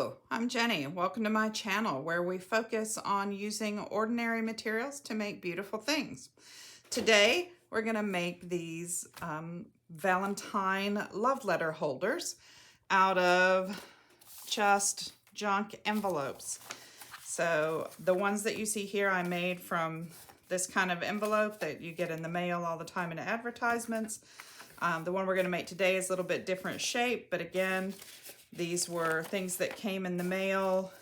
Hello, I'm Jenny. Welcome to my channel where we focus on using ordinary materials to make beautiful things. Today we're going to make these Valentine love letter holders out of just junk envelopes. So the ones that you see here I made from this kind of envelope that you get in the mail all the time in advertisements. The one we're going to make today is a little bit different shape, but again, these were things that came in the mail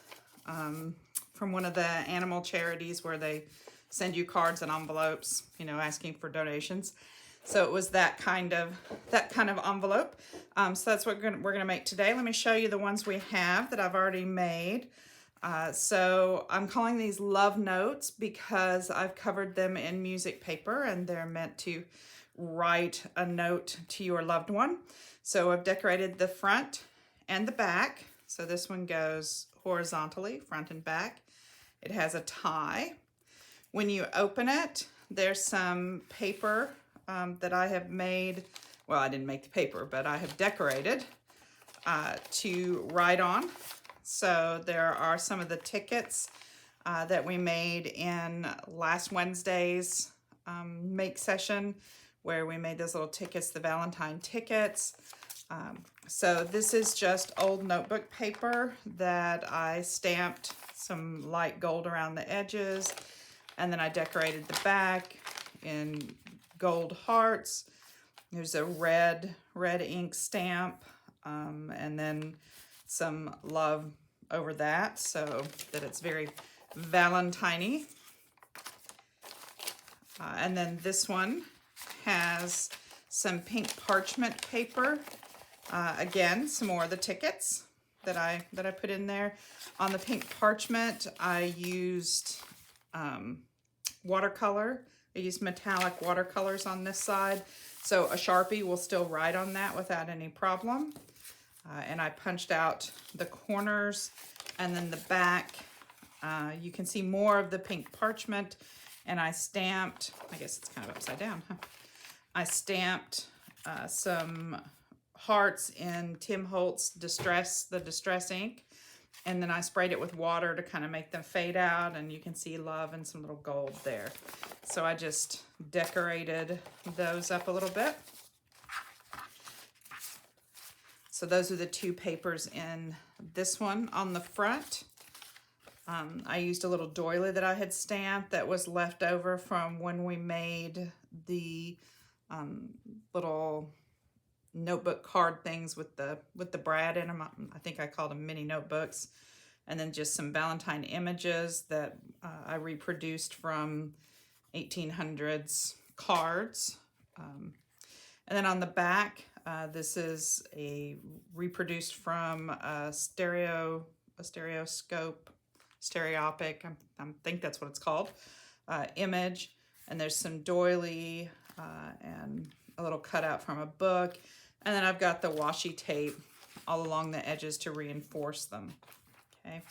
from one of the animal charities where they send you cards and envelopes, you know, asking for donations. So it was that kind of envelope. So that's what we're gonna make today. Let me show you the ones we have that I've already made. So I'm calling these love notes because I've covered them in music paper and they're meant to write a note to your loved one. So I've decorated the front and the back. So this one goes horizontally, front and back. It has a tie. When you open it, there's some paper that I have made. Well, I didn't make the paper, but I have decorated to write on. So there are some of the tickets that we made in last Wednesday's make session, where we made those little tickets, the Valentine tickets. So this is just old notebook paper that I stamped some light gold around the edges, and then I decorated the back in gold hearts. There's a red ink stamp, and then some love over that so that it's very Valentine-y. And then this one has some pink parchment paper. Again, some more of the tickets that I put in there. On the pink parchment, I used watercolor. I used metallic watercolors on this side, so a Sharpie will still write on that without any problem. And I punched out the corners, and then the back. You can see more of the pink parchment, and I stamped, I guess it's kind of upside down, huh? I stamped some hearts in Tim Holtz the distress ink, and then I sprayed it with water to kind of make them fade out, and you can see love and some little gold there. So I just decorated those up a little bit. So those are the two papers in this one. On the front, I used a little doily that I had stamped that was left over from when we made the little notebook card things with the brad in them. I think I called them mini notebooks. And then just some Valentine images that I reproduced from 1800s cards. And then on the back, this is a reproduced from a stereoscope, stereopic, I think that's what it's called, image. And there's some doily and a little cutout from a book. And then I've got the washi tape all along the edges to reinforce them. Okay,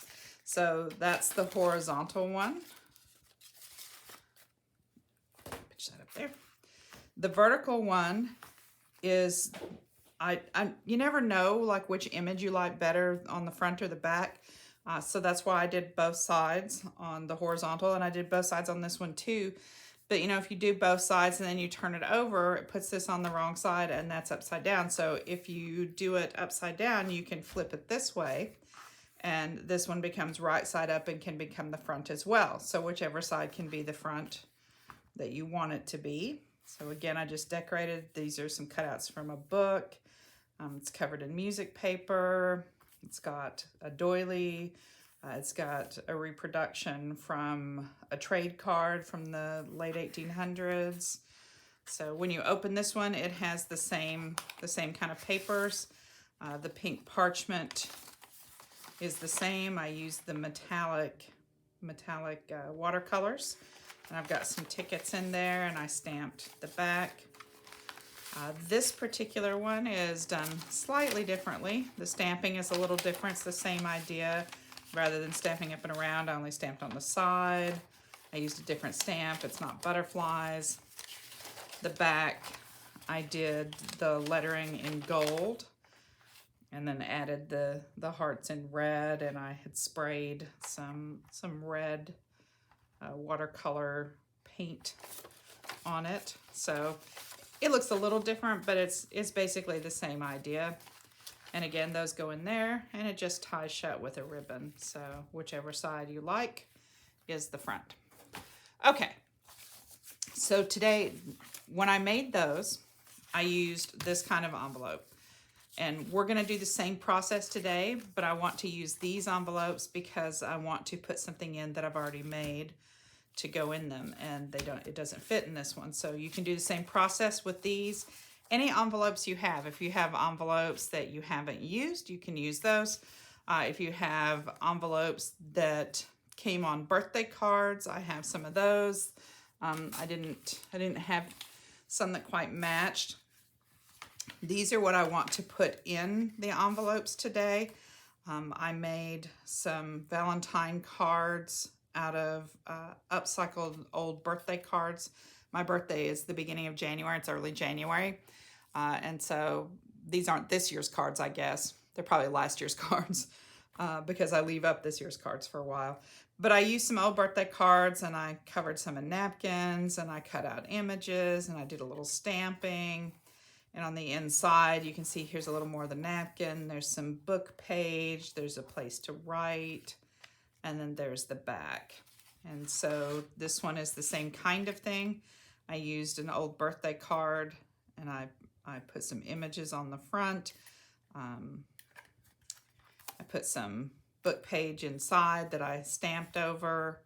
so that's the horizontal one. Pitch that up there. The vertical one is, you never know like which image you like better on the front or the back. So that's why I did both sides on the horizontal, and I did both sides on this one too. But you know, if you do both sides and then you turn it over, it puts this on the wrong side and that's upside down. So if you do it upside down, you can flip it this way, and this one becomes right side up and can become the front as well. So whichever side can be the front that you want it to be. So again, I just decorated. These are some cutouts from a book. It's covered in music paper. It's got a doily. It's got a reproduction from a trade card from the late 1800s. So when you open this one, it has the same kind of papers. The pink parchment is the same. I used the metallic watercolors, and I've got some tickets in there, and I stamped the back. This particular one is done slightly differently. The stamping is a little different. It's the same idea. Rather than stamping up and around, I only stamped on the side. I used a different stamp. It's not butterflies. The back, I did the lettering in gold. and then added the hearts in red, and I had sprayed some red watercolor paint on it. So it looks a little different, but it's basically the same idea. And again, those go in there, and it just ties shut with a ribbon. So whichever side you like is the front. Okay, so today, when I made those, I used this kind of envelope. And we're gonna do the same process today, but I want to use these envelopes because I want to put something in that I've already made to go in them, and it doesn't fit in this one. So you can do the same process with these. Any envelopes you have, if you have envelopes that you haven't used, you can use those. If you have envelopes that came on birthday cards, I have some of those. I didn't have some that quite matched. These are what I want to put in the envelopes today. I made some Valentine cards out of upcycled old birthday cards. My birthday is the beginning of January. It's early January. And so these aren't this year's cards, I guess. They're probably last year's cards because I leave up this year's cards for a while. But I used some old birthday cards, and I covered some in napkins, and I cut out images, and I did a little stamping. And on the inside, you can see here's a little more of the napkin. There's some book page. There's a place to write. And then there's the back. And so this one is the same kind of thing. I used an old birthday card, and I put some images on the front. I put some book page inside that I stamped over.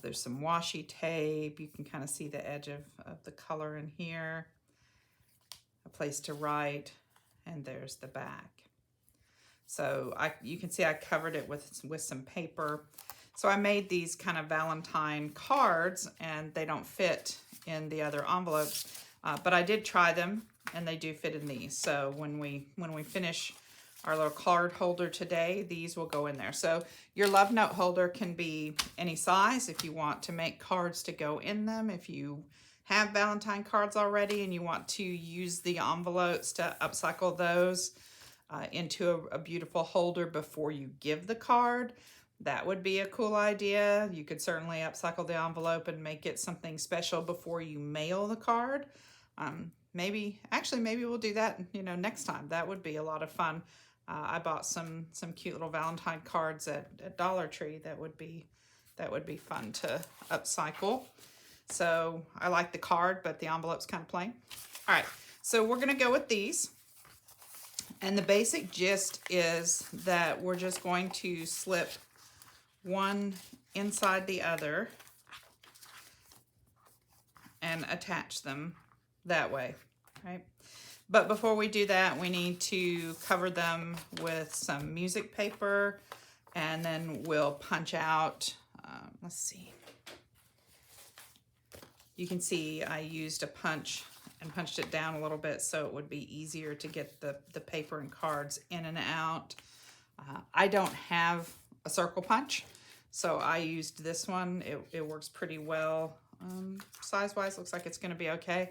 There's some washi tape. You can kind of see the edge of the color in here. A place to write, and there's the back. So you can see I covered it with some paper. So I made these kind of Valentine cards, and they don't fit in the other envelopes, but I did try them, and they do fit in these. So when we finish our little card holder today, these will go in there. So your love note holder can be any size if you want to make cards to go in them. If you have Valentine cards already and you want to use the envelopes to upcycle those into a beautiful holder before you give the card, that would be a cool idea. You could certainly upcycle the envelope and make it something special before you mail the card. Maybe we'll do that, next time. That would be a lot of fun. I bought some cute little Valentine cards at Dollar Tree that would be fun to upcycle. So I like the card, but the envelope's kind of plain. All right, so we're gonna go with these. And the basic gist is that we're just going to slip one inside the other and attach them that way, right? But before we do that, we need to cover them with some music paper, and then we'll punch out, let's see. You can see I used a punch and punched it down a little bit so it would be easier to get the paper and cards in and out. I don't have a circle punch, so I used this one. It works pretty well. Size-wise, looks like it's going to be okay.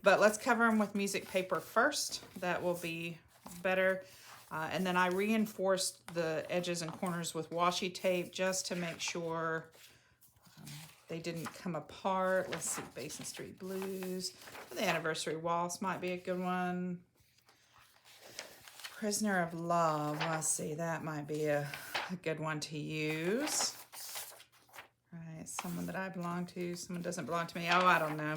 But let's cover them with music paper first. That will be better. And then I reinforced the edges and corners with washi tape just to make sure they didn't come apart. Let's see, Basin Street Blues. The Anniversary Waltz might be a good one. Prisoner of Love. Let's see, that might be a good one to use. All right, someone that I belong to, someone doesn't belong to me. Oh, I don't know.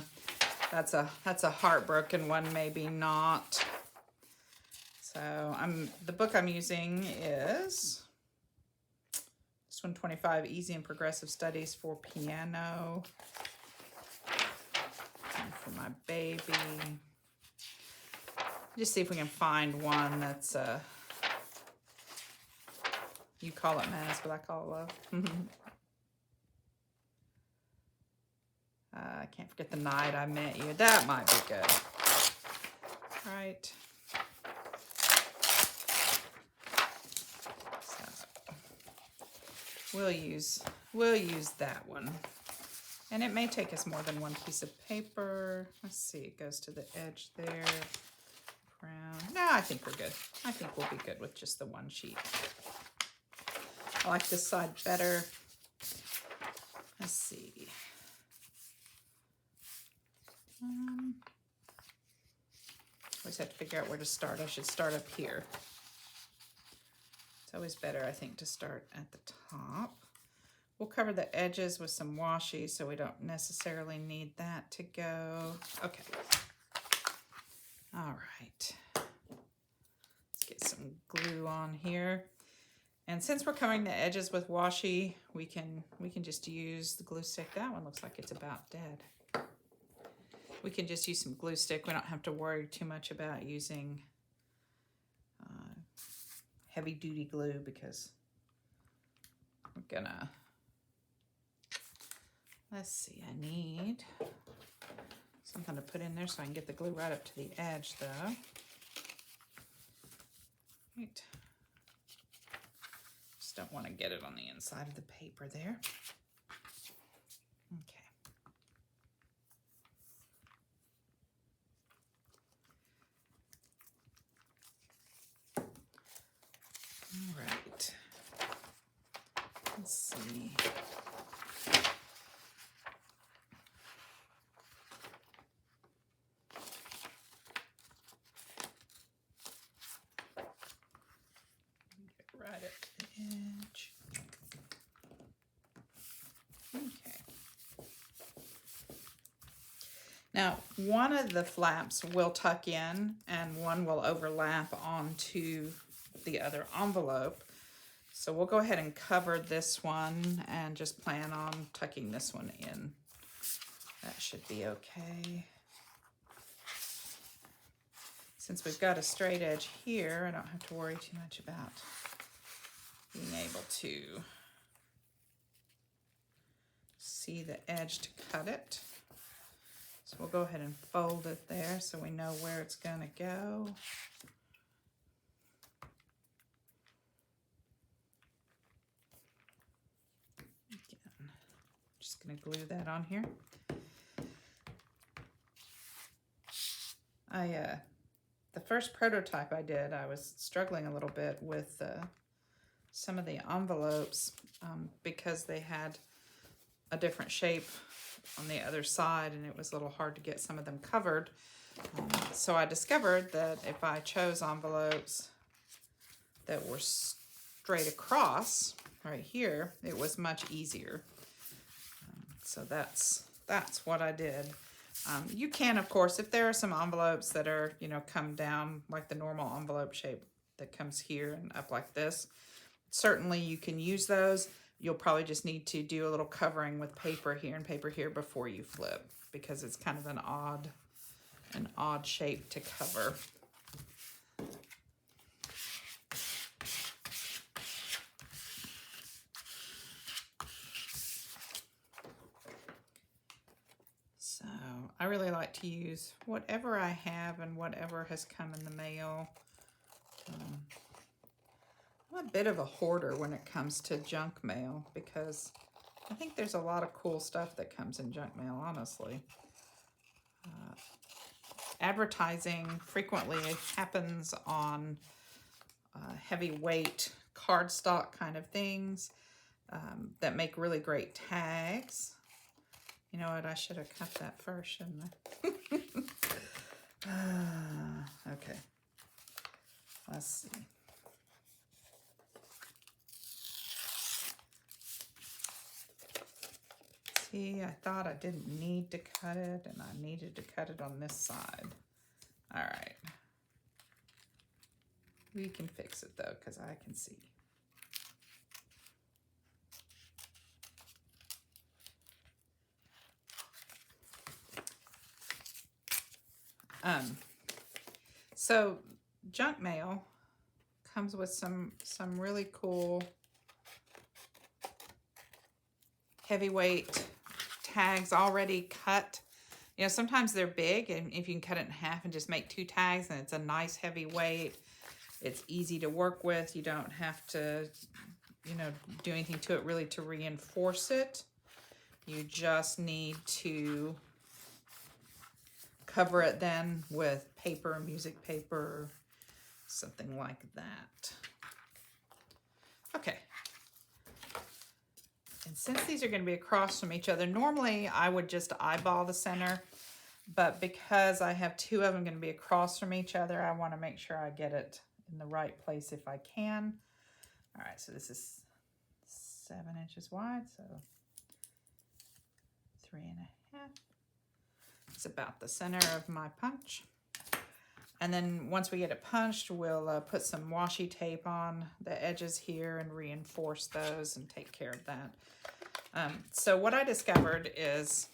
That's a heartbroken one, maybe not. So the book I'm using is this one, 25 Easy and Progressive Studies for Piano. And for my baby. Just see if we can find one that's you call it madness, but I call it love. I can't forget the night I met you. That might be good. All right. We'll use that one. And it may take us more than one piece of paper. Let's see, it goes to the edge there. around. No, I think we're good. I think we'll be good with just the one sheet. I like this side better. Let's see. Always have to figure out where to start. I should start up here. It's always better, I think, to start at the top. We'll cover the edges with some washi, so we don't necessarily need that to go. Okay. All right. Let's get some glue on here. And since we're covering the edges with washi, we can just use the glue stick. That one looks like it's about dead. We can just use some glue stick. We don't have to worry too much about using heavy duty glue because we're gonna, let's see, I need something to put in there so I can get the glue right up to the edge though. Right. Just don't want to get it on the inside of the paper there. Okay. All right. Let's see. Get right at the edge. Okay. Now, one of the flaps will tuck in and one will overlap onto the other envelope. So we'll go ahead and cover this one and just plan on tucking this one in. That should be okay. Since we've got a straight edge here, I don't have to worry too much about being able to see the edge to cut it. So we'll go ahead and fold it there so we know where it's going to go. Just going to glue that on here. The first prototype I did, I was struggling a little bit with some of the envelopes because they had a different shape on the other side and it was a little hard to get some of them covered. So I discovered that if I chose envelopes that were straight across right here, it was much easier. So that's what I did. You can, of course, if there are some envelopes that are, you know, come down like the normal envelope shape that comes here and up like this, certainly you can use those. You'll probably just need to do a little covering with paper here and paper here before you flip because it's kind of an odd shape to cover. So I really like to use whatever I have and whatever has come in the mail. I'm a bit of a hoarder when it comes to junk mail because I think there's a lot of cool stuff that comes in junk mail, honestly. Advertising frequently happens on heavyweight cardstock kind of things that make really great tags. You know what? I should have cut that first, shouldn't I? Okay. Let's see. See, I thought I didn't need to cut it, and I needed to cut it on this side. All right. We can fix it, though, because I can see. So junk mail comes with some really cool heavyweight tags already cut. You know, sometimes they're big, and if you can cut it in half and just make 2 tags, and it's a nice heavy weight, it's easy to work with. You don't have to, you know, do anything to it really to reinforce it. You just need to cover it then with paper, music paper, something like that. Okay. And since these are going to be across from each other, normally I would just eyeball the center, but because I have two of them going to be across from each other, I want to make sure I get it in the right place if I can. All right, so this is 7 inches wide, so 3.5. It's about the center of my punch. And then once we get it punched, we'll put some washi tape on the edges here and reinforce those and take care of that. So what I discovered is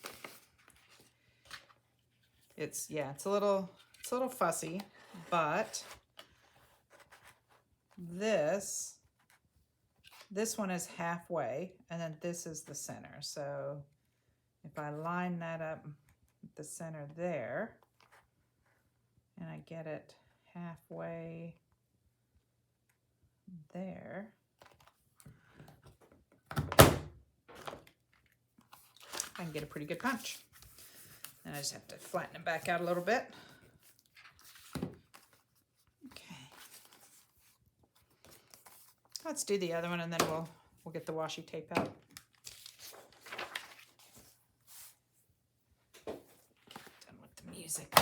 it's a little fussy, but this one is halfway, and then this is the center. So if I line that up at the center there, and I get it halfway there, I can get a pretty good punch. And I just have to flatten it back out a little bit. Okay. Let's do the other one, and then we'll get the washi tape out. Done with the music.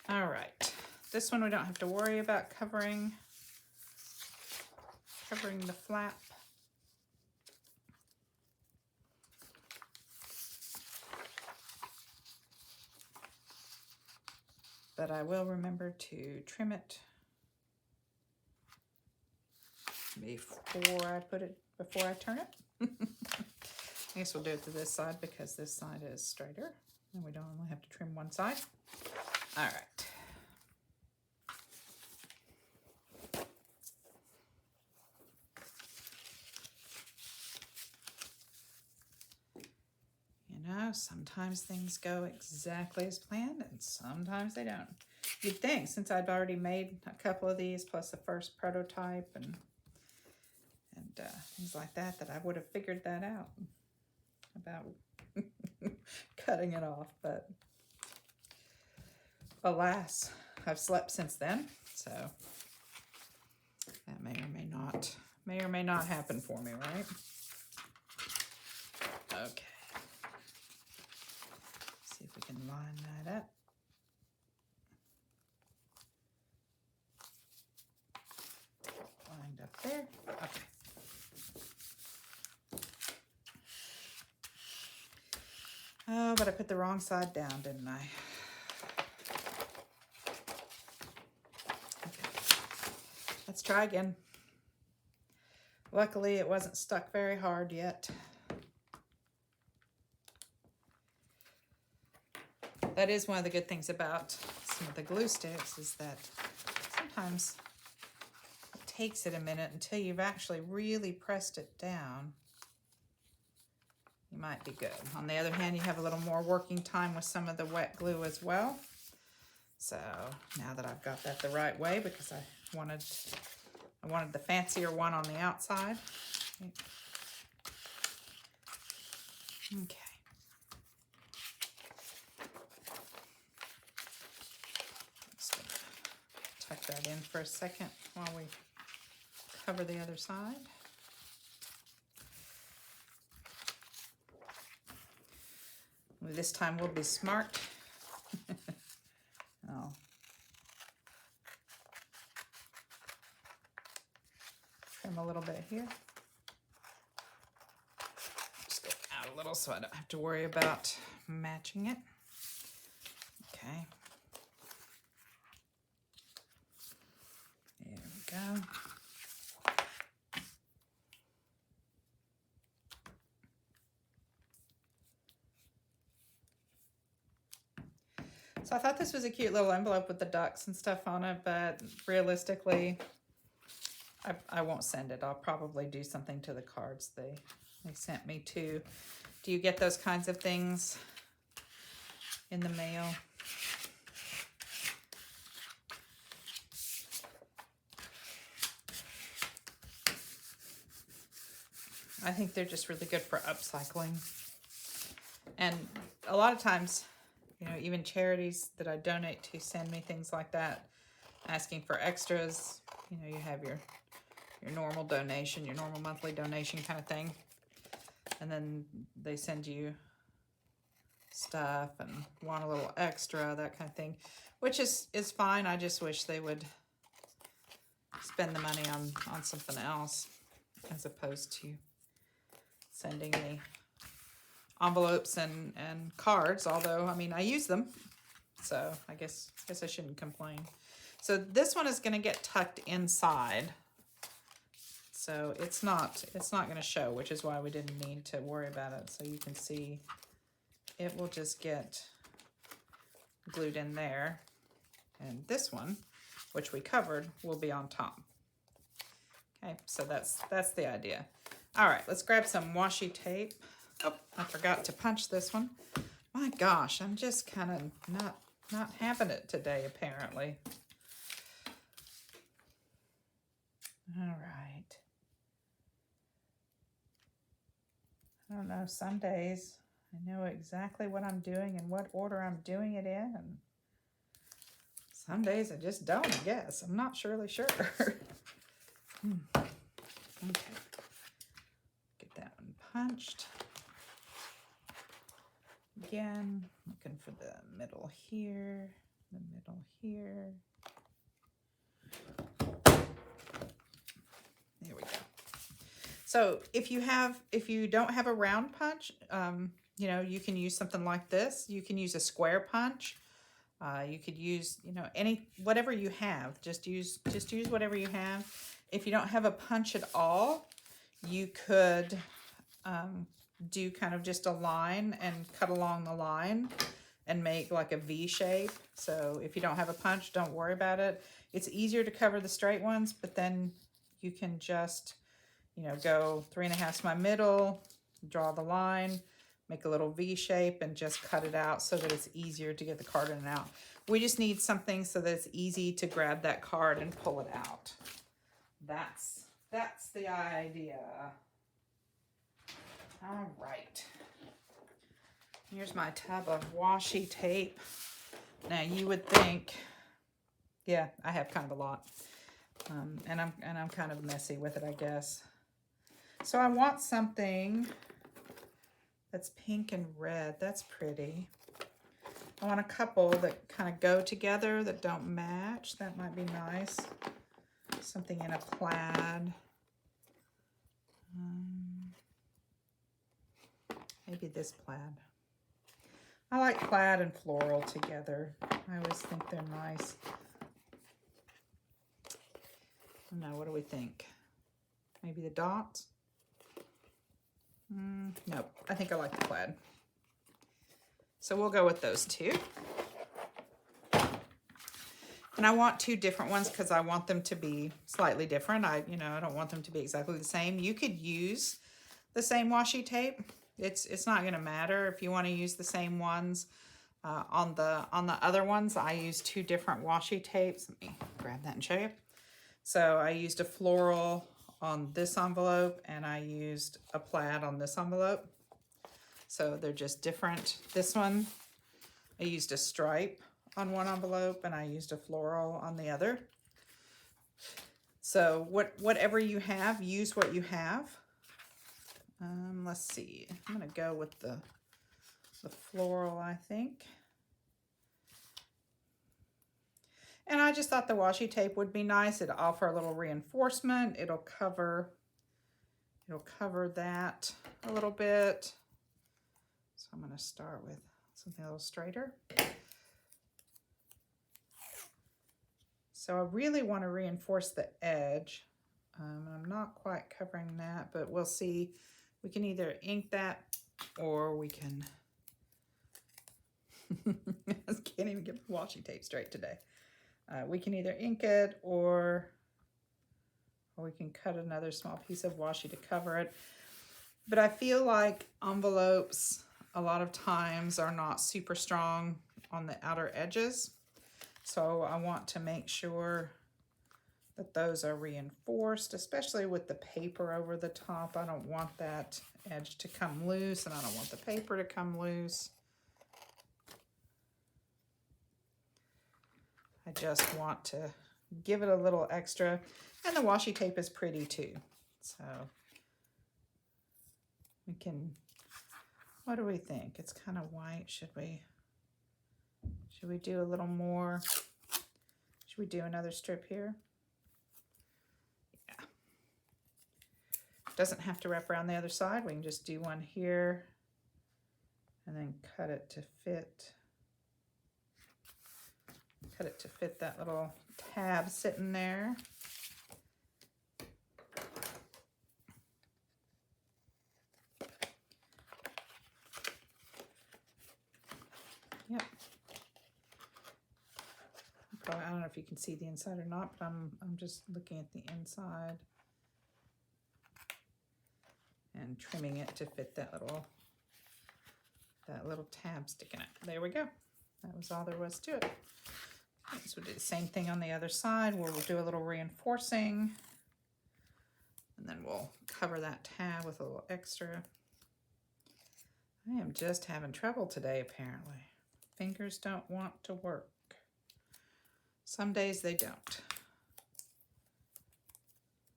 All right. This one we don't have to worry about covering the flap. But I will remember to trim it before I turn it. I guess we'll do it to this side because this side is straighter and we don't only have to trim one side. All right. You know, sometimes things go exactly as planned and sometimes they don't. You'd think, since I'd already made a couple of these plus the first prototype and things like that, that I would have figured that out about cutting it off, but alas, I've slept since then, so that may or may not happen for me, right? Okay. See if we can line that up. Lined up there. Okay. Oh, but I put the wrong side down, didn't I? Okay. Let's try again. Luckily, it wasn't stuck very hard yet. That is one of the good things about some of the glue sticks, is that sometimes it takes it a minute until you've actually really pressed it down. You might be good. On the other hand, you have a little more working time with some of the wet glue as well. So now that I've got that the right way, because I wanted the fancier one on the outside. Okay. Just gonna tuck that in for a second while we cover the other side. This time we'll be smart. I'll trim a little bit here. Just go out a little so I don't have to worry about matching it. Okay. There we go. So I thought this was a cute little envelope with the ducks and stuff on it, but realistically, I won't send it. I'll probably do something to the cards they sent me too. Do you get those kinds of things in the mail? I think they're just really good for upcycling. And a lot of times, You know, even charities that I donate to send me things like that, asking for extras. You know, you have your normal donation, your normal monthly donation kind of thing. And then they send you stuff and want a little extra, that kind of thing, which is fine. I just wish they would spend the money on something else as opposed to sending me envelopes and cards, although, I mean, I use them, so I guess I shouldn't complain. So this one is going to get tucked inside, so it's not going to show, which is why we didn't need to worry about it. So you can see it will just get glued in there, and this one, which we covered, will be on top. Okay, so that's the idea. All right, let's grab some washi tape. Oh, I forgot to punch this one. My gosh, I'm just kind of not having it today, apparently. All right. I don't know, some days I know exactly what I'm doing and what order I'm doing it in, and some days I just don't, I guess. I'm not surely sure. Okay. Get that one punched. Again, looking for the middle here, the middle here. There we go. So if you don't have a round punch, you know, you can use something like this. You can use a square punch. You could use, you know, whatever you have. Just use whatever you have. If you don't have a punch at all, you could do kind of just a line and cut along the line and make like a V shape. So if you don't have a punch, don't worry about it. It's easier to cover the straight ones, but then you can just, you know, go 3.5 to my middle, draw the line, make a little V shape, and just cut it out so that it's easier to get the card in and out. We just need something so that it's easy to grab that card and pull it out. That's the idea. All right. Here's my tub of washi tape. Now you would think, yeah, I have kind of a lot, and I'm kind of messy with it, I guess. So I want something that's pink and red. That's pretty. I want a couple that kind of go together that don't match. That might be nice. Something in a plaid. Maybe this plaid. I like plaid and floral together. I always think they're nice. No, what do we think? Maybe the dots? Nope, I think I like the plaid. So we'll go with those two. And I want two different ones because I want them to be slightly different. I don't want them to be exactly the same. You could use the same washi tape. It's not going to matter if you want to use the same ones. On the other ones, I used two different washi tapes. Let me grab that and show you. So I used a floral on this envelope, and I used a plaid on this envelope. So they're just different. This one, I used a stripe on one envelope, and I used a floral on the other. So whatever you have, use what you have. Let's see. I'm going to go with the floral, I think. And I just thought the washi tape would be nice. It'll offer a little reinforcement. It'll cover that a little bit. So I'm going to start with something a little straighter. So I really want to reinforce the edge. I'm not quite covering that, but we'll see. We can either ink that, or we can... I can't even get the washi tape straight today. We can either ink it, or we can cut another small piece of washi to cover it. But I feel like envelopes a lot of times are not super strong on the outer edges. So I want to make sure that those are reinforced, especially with the paper over the top. I don't want that edge to come loose, and I don't want the paper to come loose. I just want to give it a little extra. And the washi tape is pretty too. So we can, what do we think? It's kind of white. Should we do a little more? Should we do another strip here? Yeah. Doesn't have to wrap around the other side. We can just do one here and then cut it to fit. Cut it to fit that little tab sitting there. Yep. Probably, I don't know if you can see the inside or not, but I'm just looking at the inside and trimming it to fit that little tab sticking out. There we go. That was all there was to it. So we'll do the same thing on the other side where we'll do a little reinforcing, and then we'll cover that tab with a little extra. I am just having trouble today, apparently. Fingers don't want to work. Some days they don't.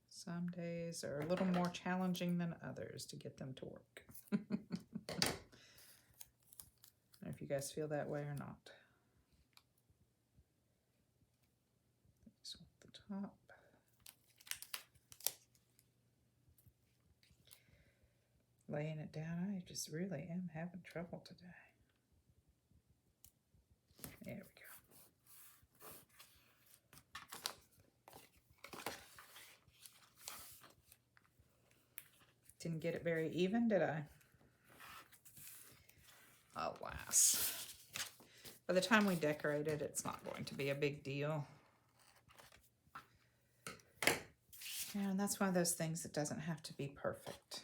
Some days are a little more challenging than others to get them to work. I don't know if you guys feel that way or not. So at the top. Laying it down, I just really am having trouble today. There we go. Didn't get it very even, did I? Alas. By the time we decorate it, it's not going to be a big deal. And that's one of those things that doesn't have to be perfect.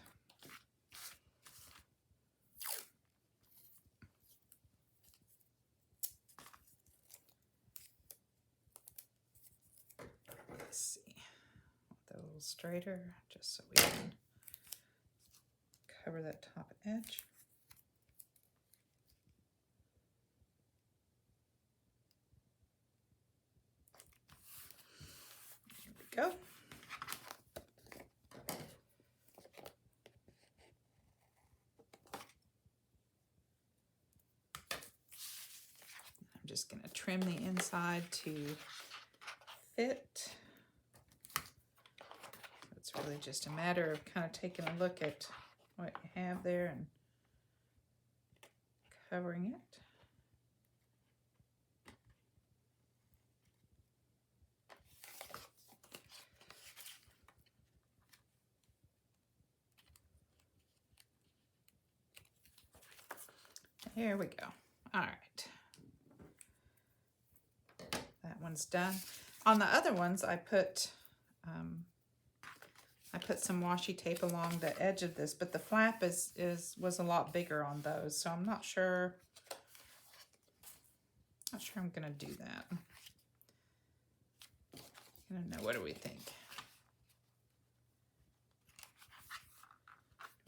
Let's see. A little straighter, just so we can cover that top edge. There we go. I'm just going to trim the inside to fit. It's really just a matter of kind of taking a look at what you have there and covering it. There we go. All right. That one's done. On the other ones, I put some washi tape along the edge of this, but the flap was a lot bigger on those, so I'm not sure. Not sure I'm gonna do that. I don't know. What do we think?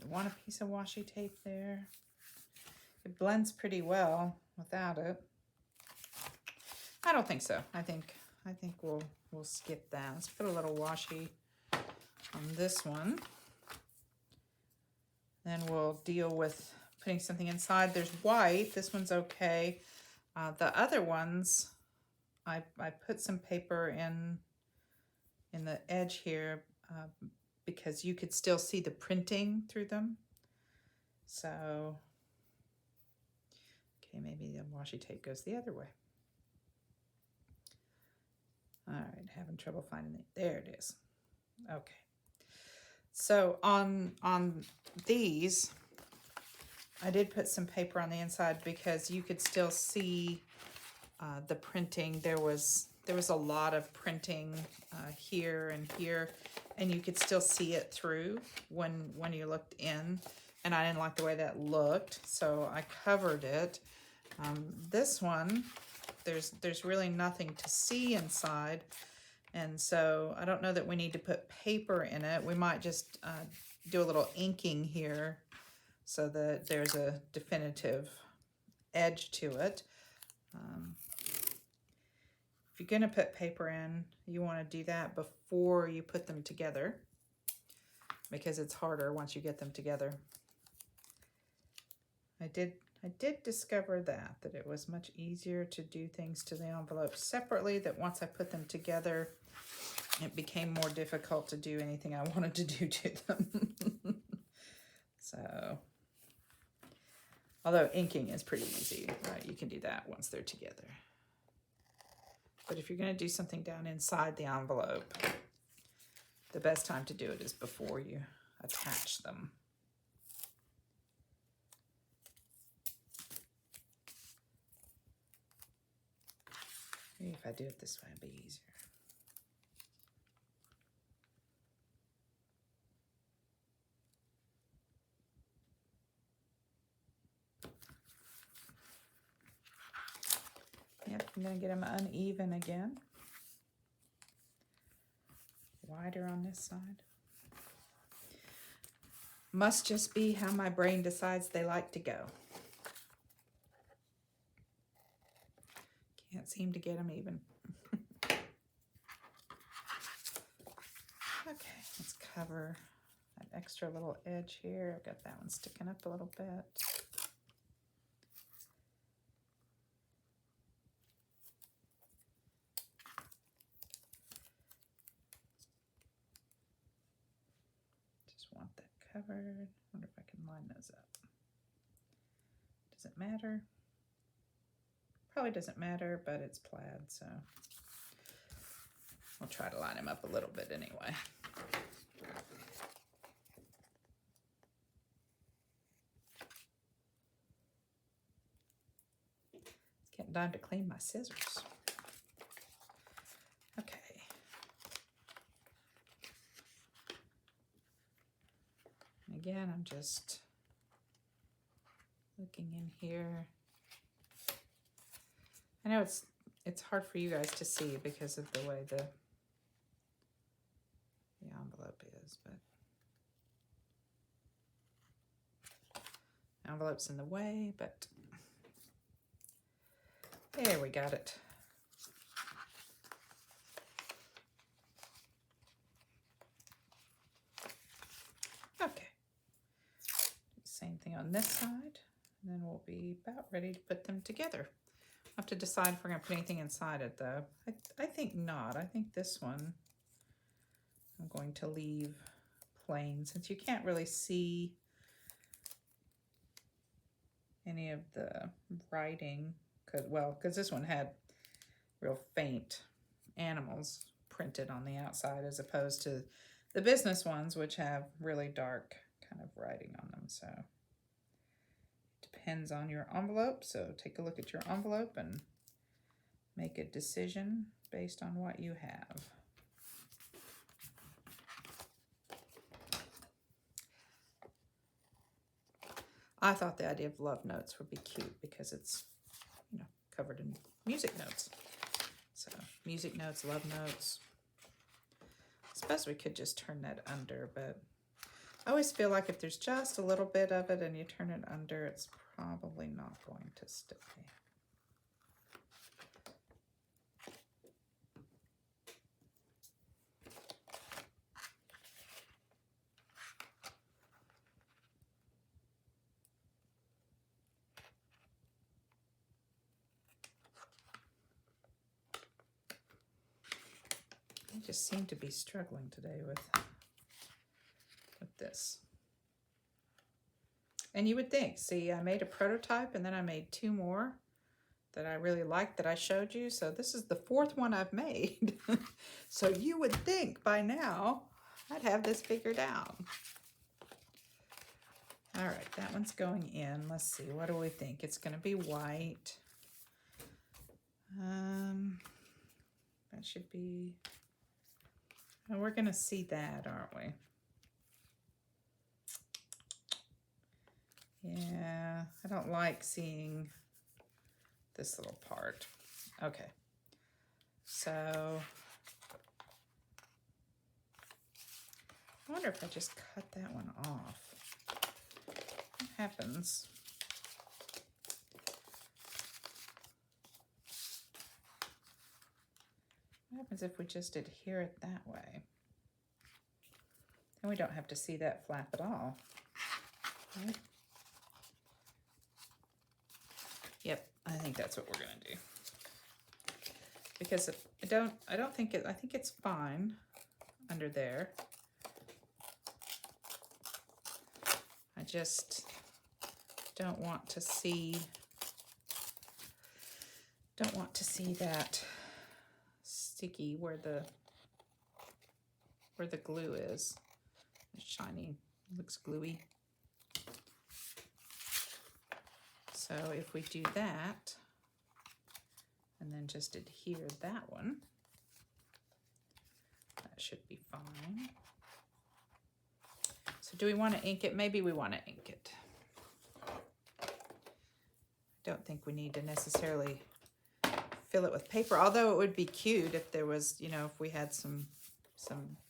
We want a piece of washi tape there. It blends pretty well without it. I don't think so. I think we'll skip that. Let's put a little washi on this one. Then we'll deal with putting something inside. There's white. This one's okay. The other ones, I put some paper in the edge here because you could still see the printing through them. So, okay, maybe the washi tape goes the other way. All right, having trouble finding it. There it is. Okay. So on these, I did put some paper on the inside because you could still see the printing. There was a lot of printing here and here, and you could still see it through when you looked in, and I didn't like the way that looked, so I covered it. This one, there's really nothing to see inside, and so I don't know that we need to put paper in it. We might just do a little inking here so that there's a definitive edge to it. If you're going to put paper in, you want to do that before you put them together, because it's harder once you get them together. I did discover that it was much easier to do things to the envelope separately, that once I put them together, it became more difficult to do anything I wanted to do to them. So, although inking is pretty easy, right? You can do that once they're together. But if you're going to do something down inside the envelope, the best time to do it is before you attach them. Maybe if I do it this way, it'd be easier. Yep, I'm going to get them uneven again. Wider on this side. Must just be how my brain decides they like to go. Can't seem to get them even. Okay, let's cover that extra little edge here. I've got that one sticking up a little bit. Just want that covered. Wonder if I can line those up. Does it matter? Probably doesn't matter, but it's plaid, so I'll try to line them up a little bit anyway. It's getting time to clean my scissors. Okay. Again, I'm just looking in here. I know it's hard for you guys to see because of the way the envelope is, but the envelope's in the way, but there, we got it. Okay. Same thing on this side, and then we'll be about ready to put them together. I'll have to decide if we're going to put anything inside it, though. I think not. I think this one I'm going to leave plain, since you can't really see any of the writing. Because this one had real faint animals printed on the outside, as opposed to the business ones, which have really dark kind of writing on them. So depends on your envelope, so take a look at your envelope and make a decision based on what you have. I thought the idea of love notes would be cute because it's, you know, covered in music notes. So music notes, love notes. I suppose we could just turn that under, but I always feel like if there's just a little bit of it and you turn it under, it's probably not going to stay. I just seem to be struggling today with this. And you would think, see, I made a prototype and then I made 2 more that I really liked that I showed you. So this is the 4th one I've made. So you would think by now I'd have this figured out. All right, that one's going in. Let's see, what do we think? It's going to be white. That should be, oh, we're going to see that, aren't we? Yeah, I don't like seeing this little part. Okay, so I wonder if I just cut that one off. What happens? as if we just adhere it that way. And we don't have to see that flap at all. Right? Yep, I think that's what we're gonna do. Because I don't think I think it's fine under there. I just don't want to see that sticky where the glue is. It's shiny, looks gluey. So if we do that, and then just adhere that one, that should be fine. So do we want to ink it? Maybe we want to ink it. I don't think we need to necessarily fill it with paper, although it would be cute if there was, you know, if we had some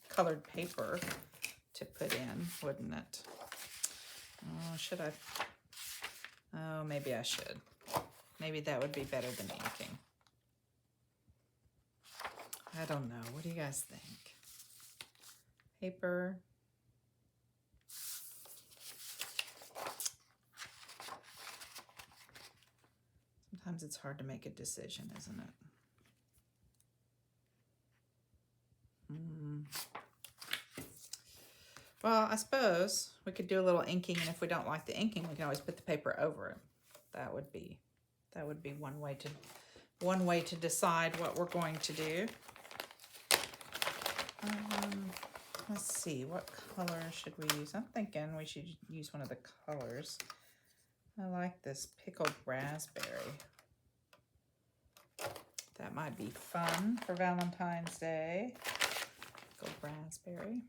colored paper to put in, wouldn't it? Oh, should I? Oh, maybe I should. Maybe that would be better than inking. I don't know. What do you guys think? Paper. Sometimes it's hard to make a decision, isn't it? Well, I suppose we could do a little inking, and if we don't like the inking, we can always put the paper over it. That would be one way to decide what we're going to do. Let's see, what color should we use? I'm thinking we should use one of the colors. I like this pickled raspberry. That might be fun for Valentine's Day. Pickled raspberry.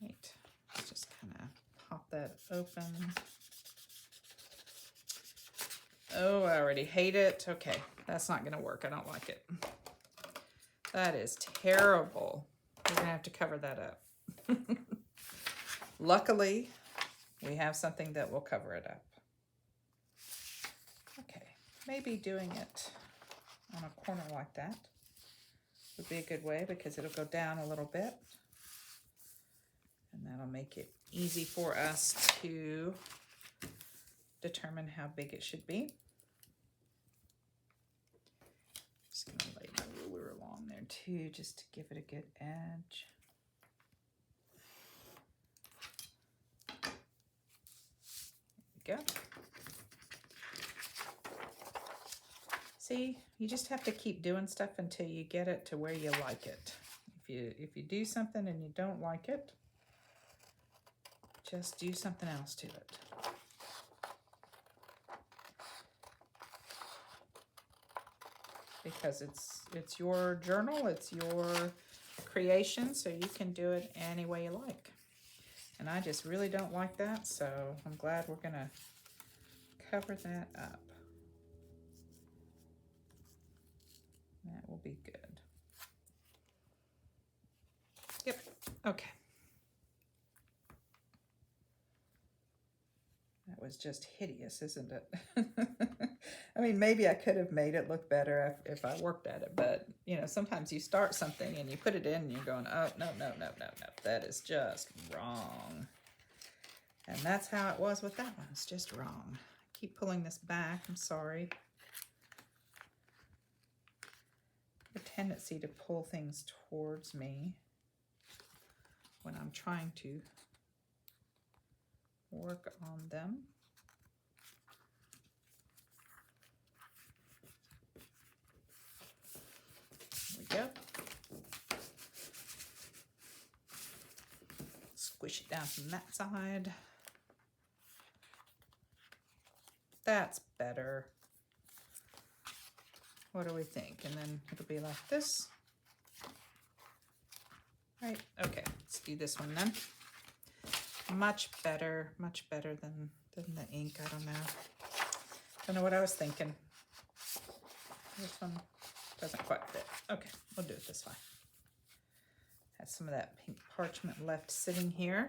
Right, let's just kind of pop that open. Oh, I already hate it. Okay, that's not gonna work. I don't like it. That is terrible. We're gonna have to cover that up. Luckily, we have something that will cover it up. Okay, maybe doing it on a corner like that would be a good way because it'll go down a little bit. And that'll make it easy for us to determine how big it should be. Just gonna lay my ruler along there too, just to give it a good edge. There we go. See, you just have to keep doing stuff until you get it to where you like it. If you do something and you don't like it, just do something else to it. Because it's your journal, it's your creation, so you can do it any way you like. And I just really don't like that, so I'm glad we're gonna cover that up. That will be good. Yep, okay. That was just hideous, isn't it? I mean, maybe I could have made it look better if I worked at it, but you know, sometimes you start something and you put it in and you're going, oh, no, that is just wrong. And that's how it was with that one. It's just wrong. I keep pulling this back, I'm sorry. A tendency to pull things towards me when I'm trying to work on them. There we go. Squish it down from that side. That's better. What do we think? And then it'll be like this. Right, okay, let's do this one then. Much better than the ink. I don't know what I was thinking. This one doesn't quite fit. Okay, we'll do it this way. Has some of that pink parchment left sitting here.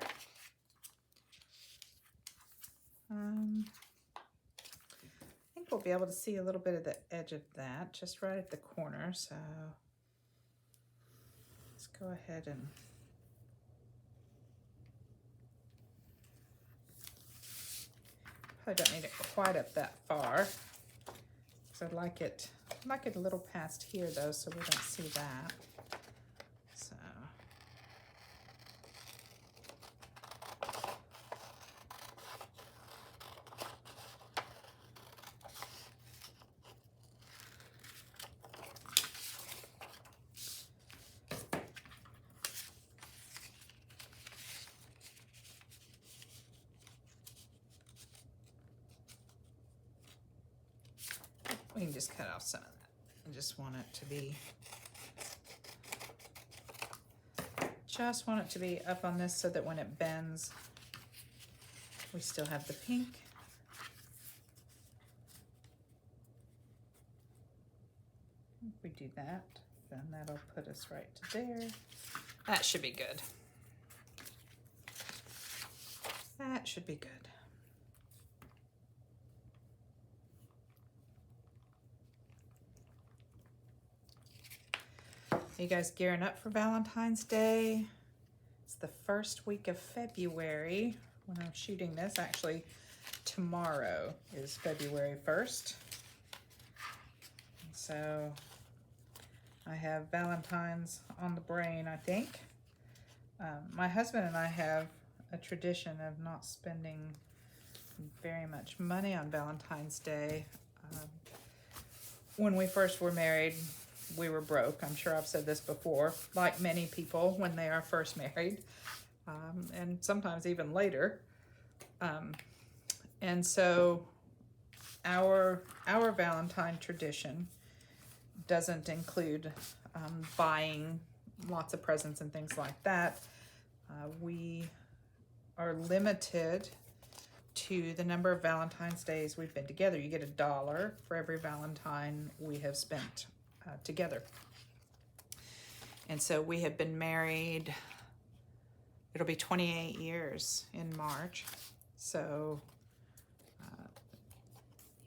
I think we'll be able to see a little bit of the edge of that, just right at the corner. So let's go ahead and probably don't need it quite up that far. So I'd like it a little past here though, so we don't see that. So we can just cut off some of that. I just want it to be up on this so that when it bends, we still have the pink. If we do that, then that'll put us right to there. That should be good. That should be good. Are you guys gearing up for Valentine's Day? It's the first week of February when I'm shooting this. Actually, tomorrow is February 1st. So I have Valentine's on the brain, I think. My husband and I have a tradition of not spending very much money on Valentine's Day. When we first were married, we were broke. I'm sure I've said this before, like many people when they are first married, and sometimes even later. And so our Valentine tradition doesn't include buying lots of presents and things like that. We are limited to the number of Valentine's days we've been together. You get $1 for every Valentine we have spent together. And so we have been married, it'll be 28 years in March. So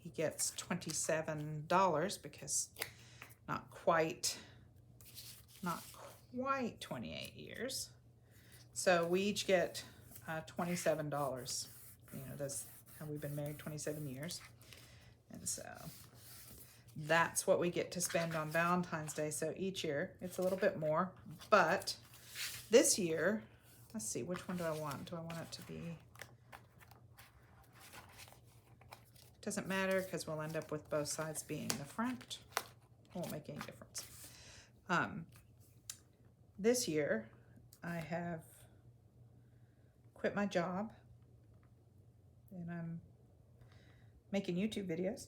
he gets $27 because not quite 28 years. So we each get $27. You know, that's how we've been married 27 years. And so that's what we get to spend on Valentine's Day. So each year it's a little bit more, but this year, let's see, which one do I want? Do I want it to be, doesn't matter because we'll end up with both sides being the front. Won't make any difference. This year I have quit my job and I'm making YouTube videos.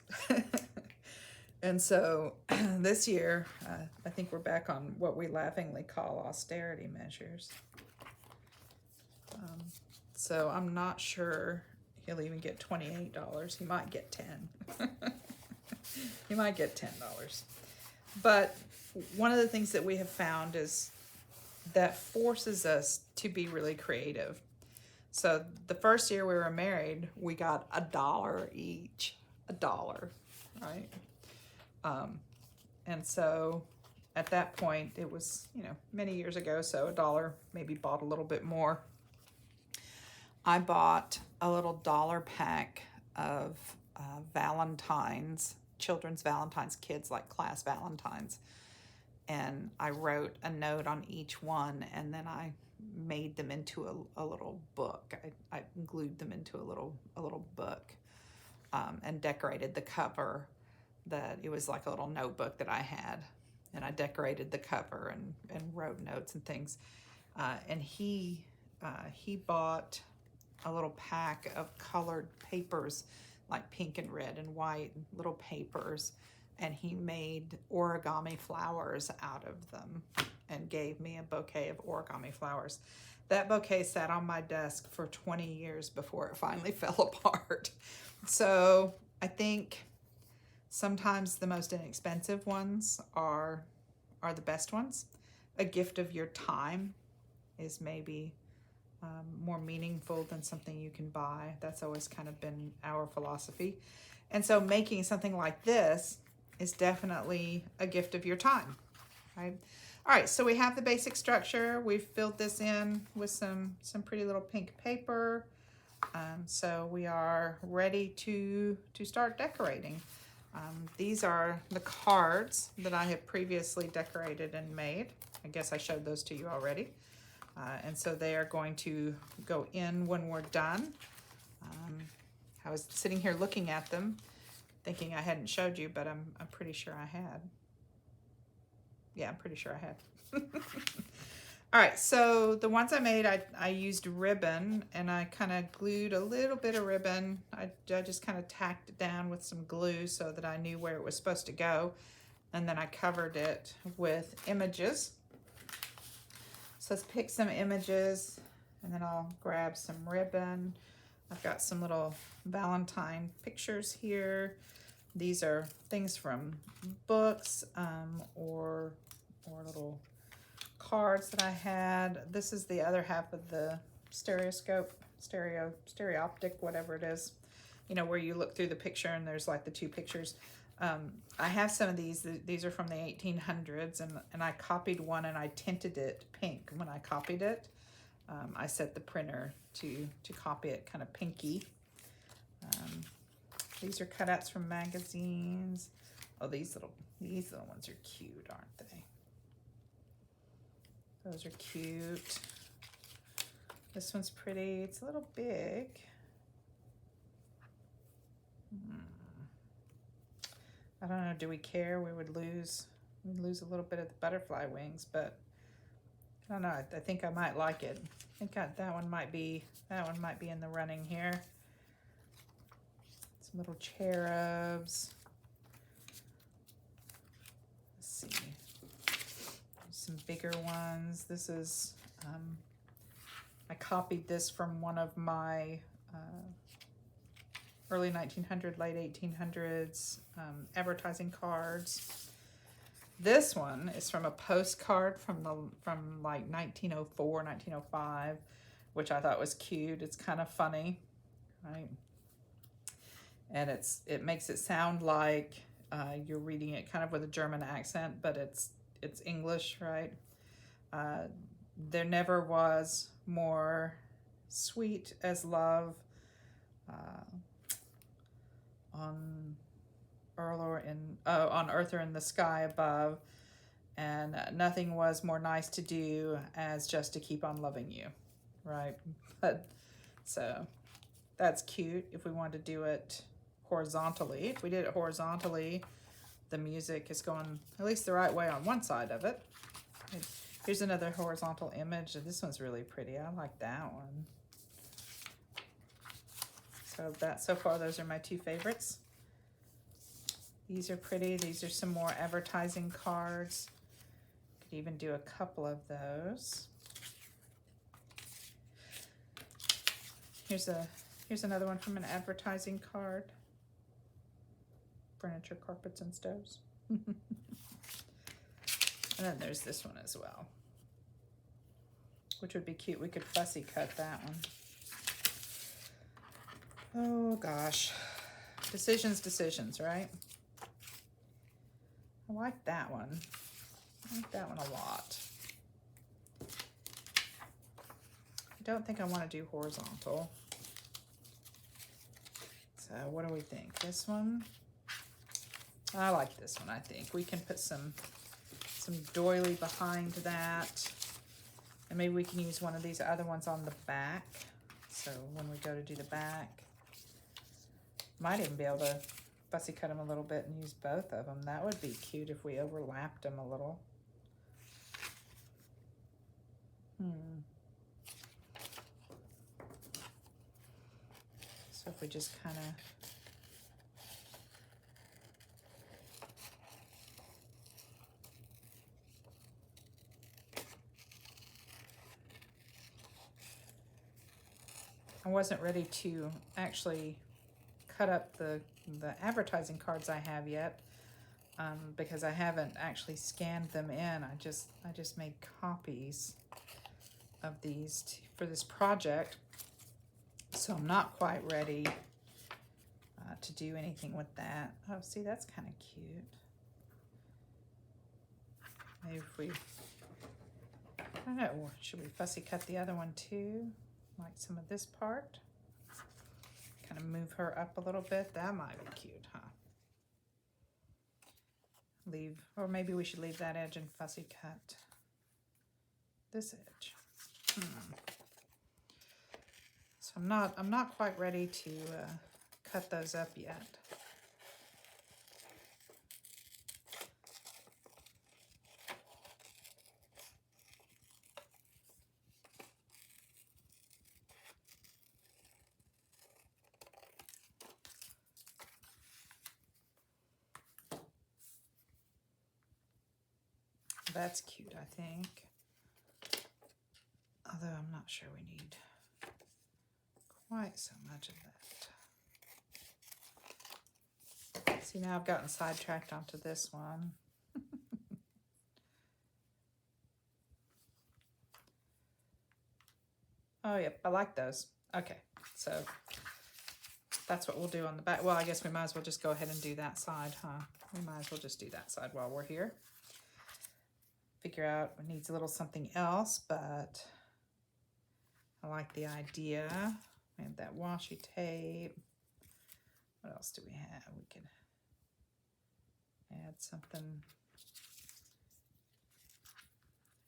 And so this year, I think we're back on what we laughingly call austerity measures. So I'm not sure he'll even get $28. He might get 10. He might get $10. But one of the things that we have found is that forces us to be really creative. So the first year we were married, we got $1 each, $1, right? And so at that point, it was, you know, many years ago, so $1 maybe bought a little bit more. I bought a little $1 pack of Valentines, children's Valentines, kids like class Valentines. And I wrote a note on each one, and then I made them into a little book. I glued them into a little book, and decorated the cover. That it was like a little notebook that I had, and I decorated the cover and wrote notes and things. And he bought a little pack of colored papers, like pink and red and white little papers, and he made origami flowers out of them and gave me a bouquet of origami flowers. That bouquet sat on my desk for 20 years before it finally fell apart. So I think sometimes the most inexpensive ones are the best ones. A gift of your time is maybe more meaningful than something you can buy. That's always kind of been our philosophy. And so making something like this is definitely a gift of your time, right? All right, so we have the basic structure. We've filled this in with some pretty little pink paper. So we are ready to start decorating. These are the cards that I have previously decorated and made. I guess I showed those to you already. And so they are going to go in when we're done. I was sitting here looking at them, thinking I hadn't showed you, but I'm pretty sure I had. Yeah, I'm pretty sure I had. All right, so the ones I made, I used ribbon, and I kind of glued a little bit of ribbon. I just kind of tacked it down with some glue so that I knew where it was supposed to go. And then I covered it with images. So let's pick some images, and then I'll grab some ribbon. I've got some little Valentine pictures here. These are things from books or little cards that I had. This is the other half of the stereoscope, stereoptic, whatever it is, you know, where you look through the picture and there's like the two pictures. I have some of these. These are from the 1800s, and I copied one and I tinted it pink when I copied it. I set the printer to copy it kind of pinky. These are cutouts from magazines. Oh, these little ones are cute, aren't they? Those are cute. This one's pretty. It's a little big. I don't know. Do we care? We'd lose a little bit of the butterfly wings, but I don't know. I think I might like it. I think that one might be in the running here. Some little cherubs. Let's see. Some bigger ones. This is, I copied this from one of my early 1900s, late 1800s advertising cards. This one is from a postcard from like 1904, 1905, which I thought was cute. It's kind of funny, right? And it makes it sound like you're reading it kind of with a German accent, but it's English, right? There never was more sweet as love on earth or in the sky above, and nothing was more nice to do as just to keep on loving you, right? But so that's cute. If we wanted to do it horizontally, if we did it horizontally, the music is going at least the right way on one side of it. Here's another horizontal image. This one's really pretty. I like that one. So far, those are my two favorites. These are pretty. These are some more advertising cards. Could even do a couple of those. Here's another one from an advertising card. Furniture, carpets, and stoves. And then there's this one as well, which would be cute. We could fussy cut that one. Oh gosh, decisions, right? I like that one. I like that one a lot. I don't think I want to do horizontal. So what do we think? This one? I like this one, I think. We can put some doily behind that. And maybe we can use one of these other ones on the back. So when we go to do the back, might even be able to fussy cut them a little bit and use both of them. That would be cute if we overlapped them a little. So if we just kind of I wasn't ready to actually cut up the advertising cards I have yet because I haven't actually scanned them in. I just made copies of these for this project, so I'm not quite ready to do anything with that. Oh, see, that's kind of cute. Maybe if we, I don't know, should we fussy cut the other one too? Like some of this part. Kind of move her up a little bit. That might be cute, huh? Leave, or maybe we should leave that edge and fussy cut this edge. So I'm not quite ready to cut those up yet. That's cute, I think. Although I'm not sure we need quite so much of that. See, now I've gotten sidetracked onto this one. Oh, yep, I like those. Okay, so that's what we'll do on the back. Well, I guess we might as well just go ahead and do that side, huh? We might as well just do that side while we're here. Figure out what needs a little something else, but I like the idea. We have that washi tape. What else do we have? We can add something.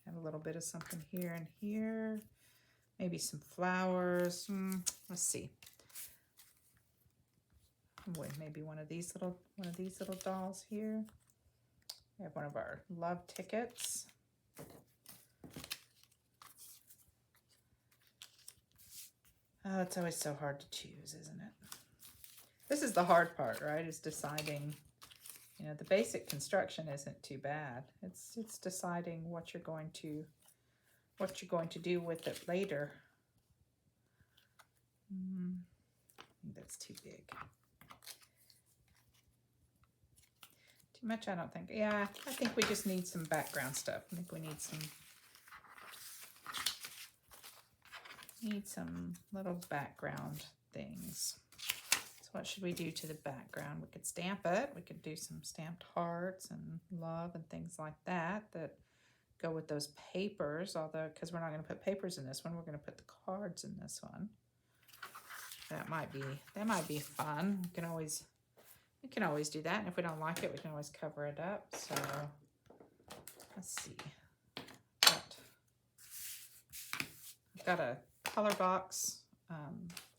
Add a little bit of something here and here. Maybe some flowers. Let's see. Wait, maybe one of these little dolls here. We have one of our love tickets. Oh, it's always so hard to choose, isn't it? This is the hard part, right? Is deciding, you know, the basic construction isn't too bad. It's deciding what you're going to do with it later. I think that's too big. Too much, I don't think. Yeah, I think we just need some background stuff. I think we need some little background things. So what should we do to the background? We could stamp it. We could do some stamped hearts and love and things like that go with those papers. Although, because we're not going to put papers in this one, we're going to put the cards in this one. That might be fun. We can always do that, and if we don't like it, we can always cover it up. So let's see. I've got a color box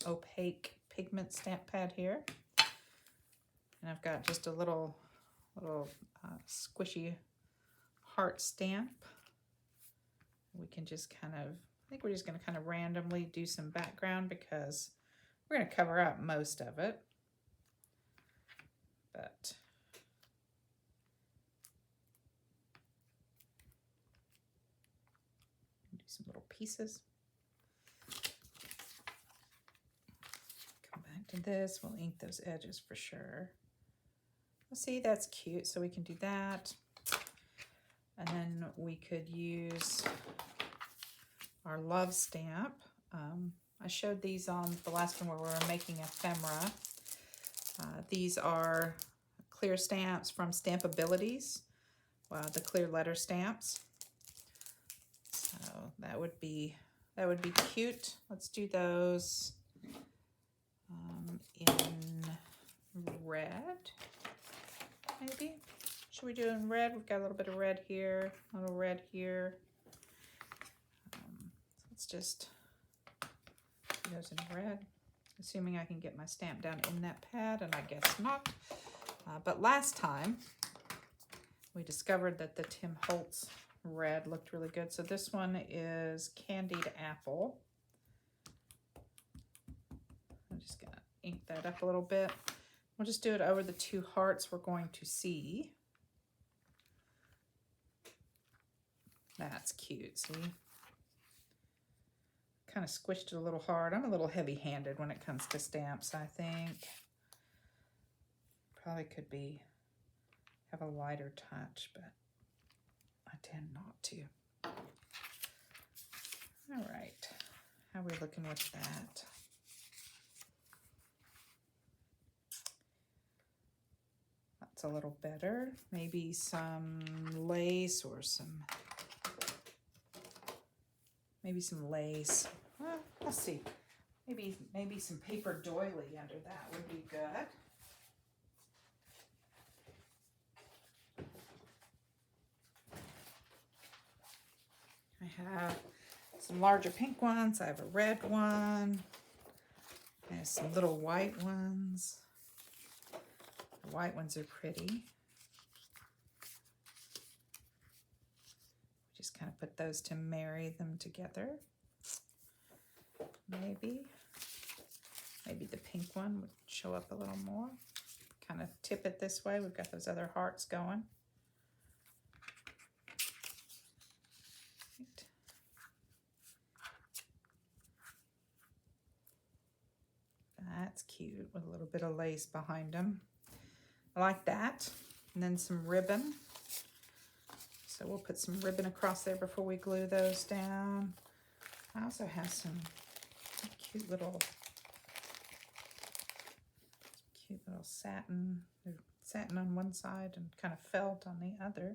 opaque pigment stamp pad here, and I've got just a little squishy heart stamp. We can just I think we're just going to kind of randomly do some background because we're going to cover up most of it. But do some little pieces. Come back to this. We'll ink those edges for sure. Well, see, that's cute. So we can do that. And then we could use our love stamp. I showed these on the last one where we were making ephemera. These are clear stamps from Stampabilities, the clear letter stamps. So that would be cute. Let's do those in red, maybe. Should we do it in red? We've got a little bit of red here, a little red here. So let's just do those in red. Assuming I can get my stamp down in that pad, and I guess not. But last time, we discovered that the Tim Holtz red looked really good. So this one is Candied Apple. I'm just gonna ink that up a little bit. We'll just do it over the two hearts we're going to see. That's cute, see? Kind of squished it a little hard. I'm a little heavy-handed when it comes to stamps, I think. Probably could have a lighter touch, but I tend not to. All right, how are we looking with that? It's a little better. Maybe some lace or maybe some lace. Well, let's see. Maybe some paper doily under that would be good. I have some larger pink ones. I have a red one. I have some little white ones. The white ones are pretty. Just kind of put those to marry them together. Maybe the pink one would show up a little more. Kind of tip it this way. We've got those other hearts going. Right. That's cute with a little bit of lace behind them. I like that. And then some ribbon. So we'll put some ribbon across there before we glue those down. I also have some cute little satin. There's satin on one side and kind of felt on the other.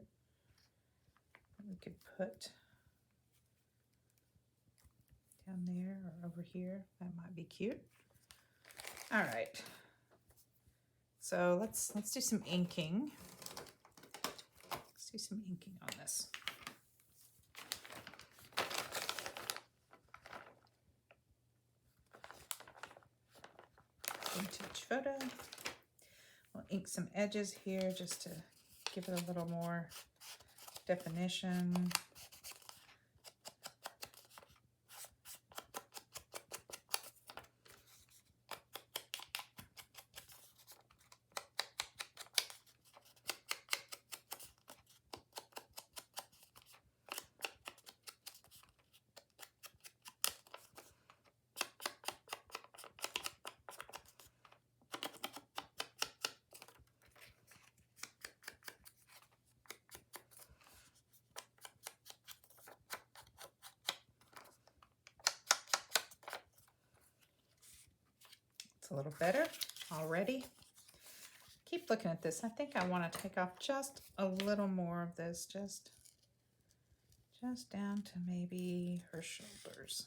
We could put down there or over here. That might be cute. All right. So let's do some inking. Let's do some inking on this. Vintage photo. We'll ink some edges here just to give it a little more definition. A little better already. Keep looking at this. I think I want to take off just a little more of this, just down to maybe her shoulders.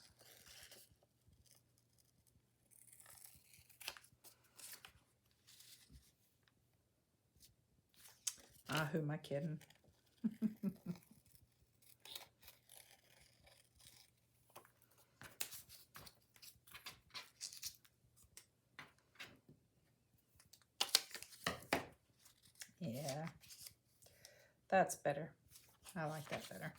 Who am I kidding? Yeah, that's better. I like that better.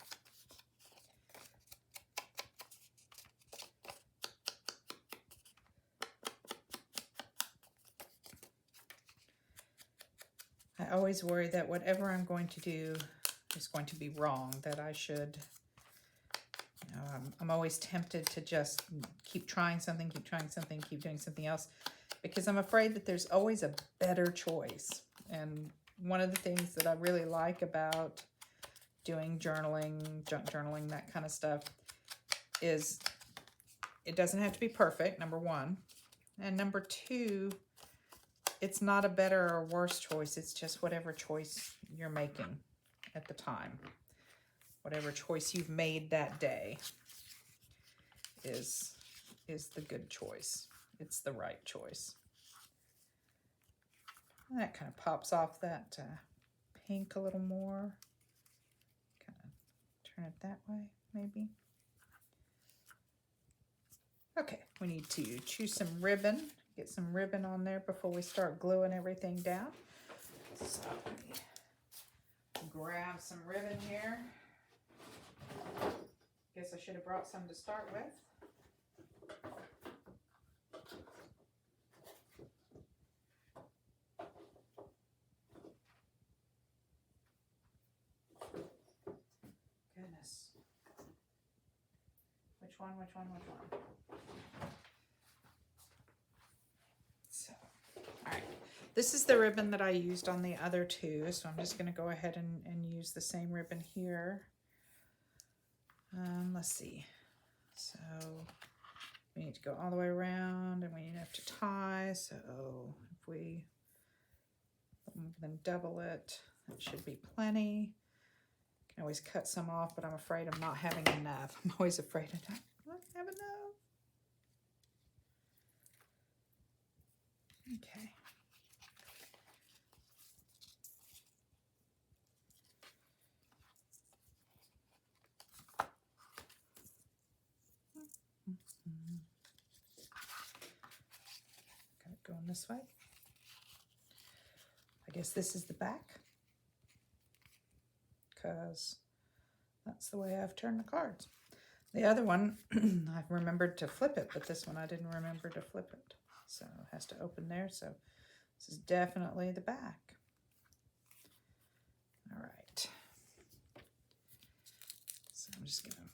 I always worry that whatever I'm going to do is going to be wrong, that I should, you know, I'm always tempted to just keep trying something, keep doing something else, because I'm afraid that there's always a better choice. And one of the things that I really like about doing journaling, junk journaling, that kind of stuff, is it doesn't have to be perfect, number one. And number two, it's not a better or worse choice. It's just whatever choice you're making at the time. Whatever choice you've made that day is the good choice. It's the right choice. And that kind of pops off that pink a little more. Kind of turn it that way, maybe. Okay, we need to choose some ribbon. Get some ribbon on there before we start gluing everything down. So let me grab some ribbon here. Guess I should have brought some to start with. Goodness. Which one? So, all right. This is the ribbon that I used on the other two, so I'm just going to go ahead and use the same ribbon here. Let's see. So we need to go all the way around, and we need enough to tie. So if we then double it. That should be plenty. Can always cut some off, but I'm afraid of not having enough. I'm always afraid I don't have enough. Okay. Got it going this way. I guess this is the back, because that's the way I've turned the cards. The other one, I've remembered to flip it, but this one I didn't remember to flip it. So it has to open there. So this is definitely the back. All right. So I'm just gonna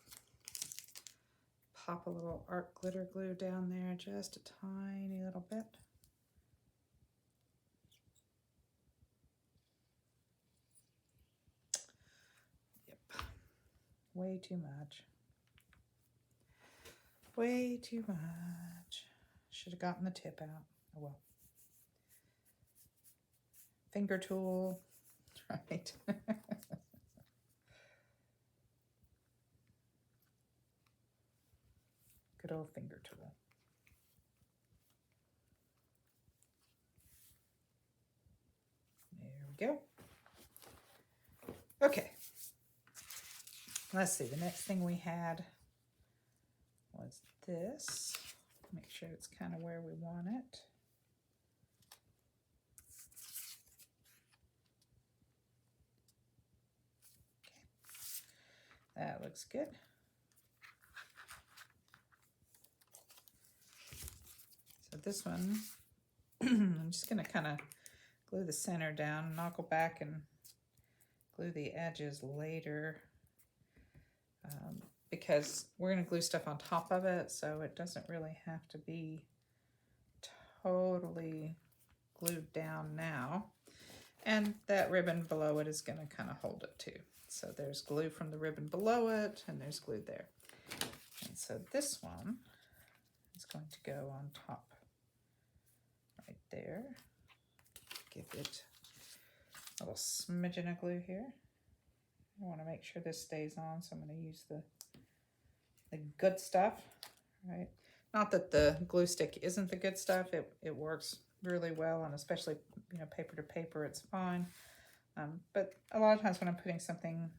pop a little art glitter glue down there, just a tiny little bit. Yep, way too much. Way too much. Should have gotten the tip out. Oh well. Finger tool, right? Good old finger tool. There we go. Okay. Let's see, the next thing we had was this. Make sure it's kind of where we want it. Okay. That looks good. So this one, I'm just going to kind of glue the center down, and I'll go back and glue the edges later because we're going to glue stuff on top of it, so it doesn't really have to be totally glued down now. And that ribbon below it is going to kind of hold it too. So there's glue from the ribbon below it, and there's glue there. And so this one is going to go on top right there. Give it a little smidgen of glue here. I want to make sure this stays on, so I'm going to use the good stuff, right? Not that the glue stick isn't the good stuff. It works really well, and especially, you know, paper to paper, it's fine. But a lot of times when I'm putting something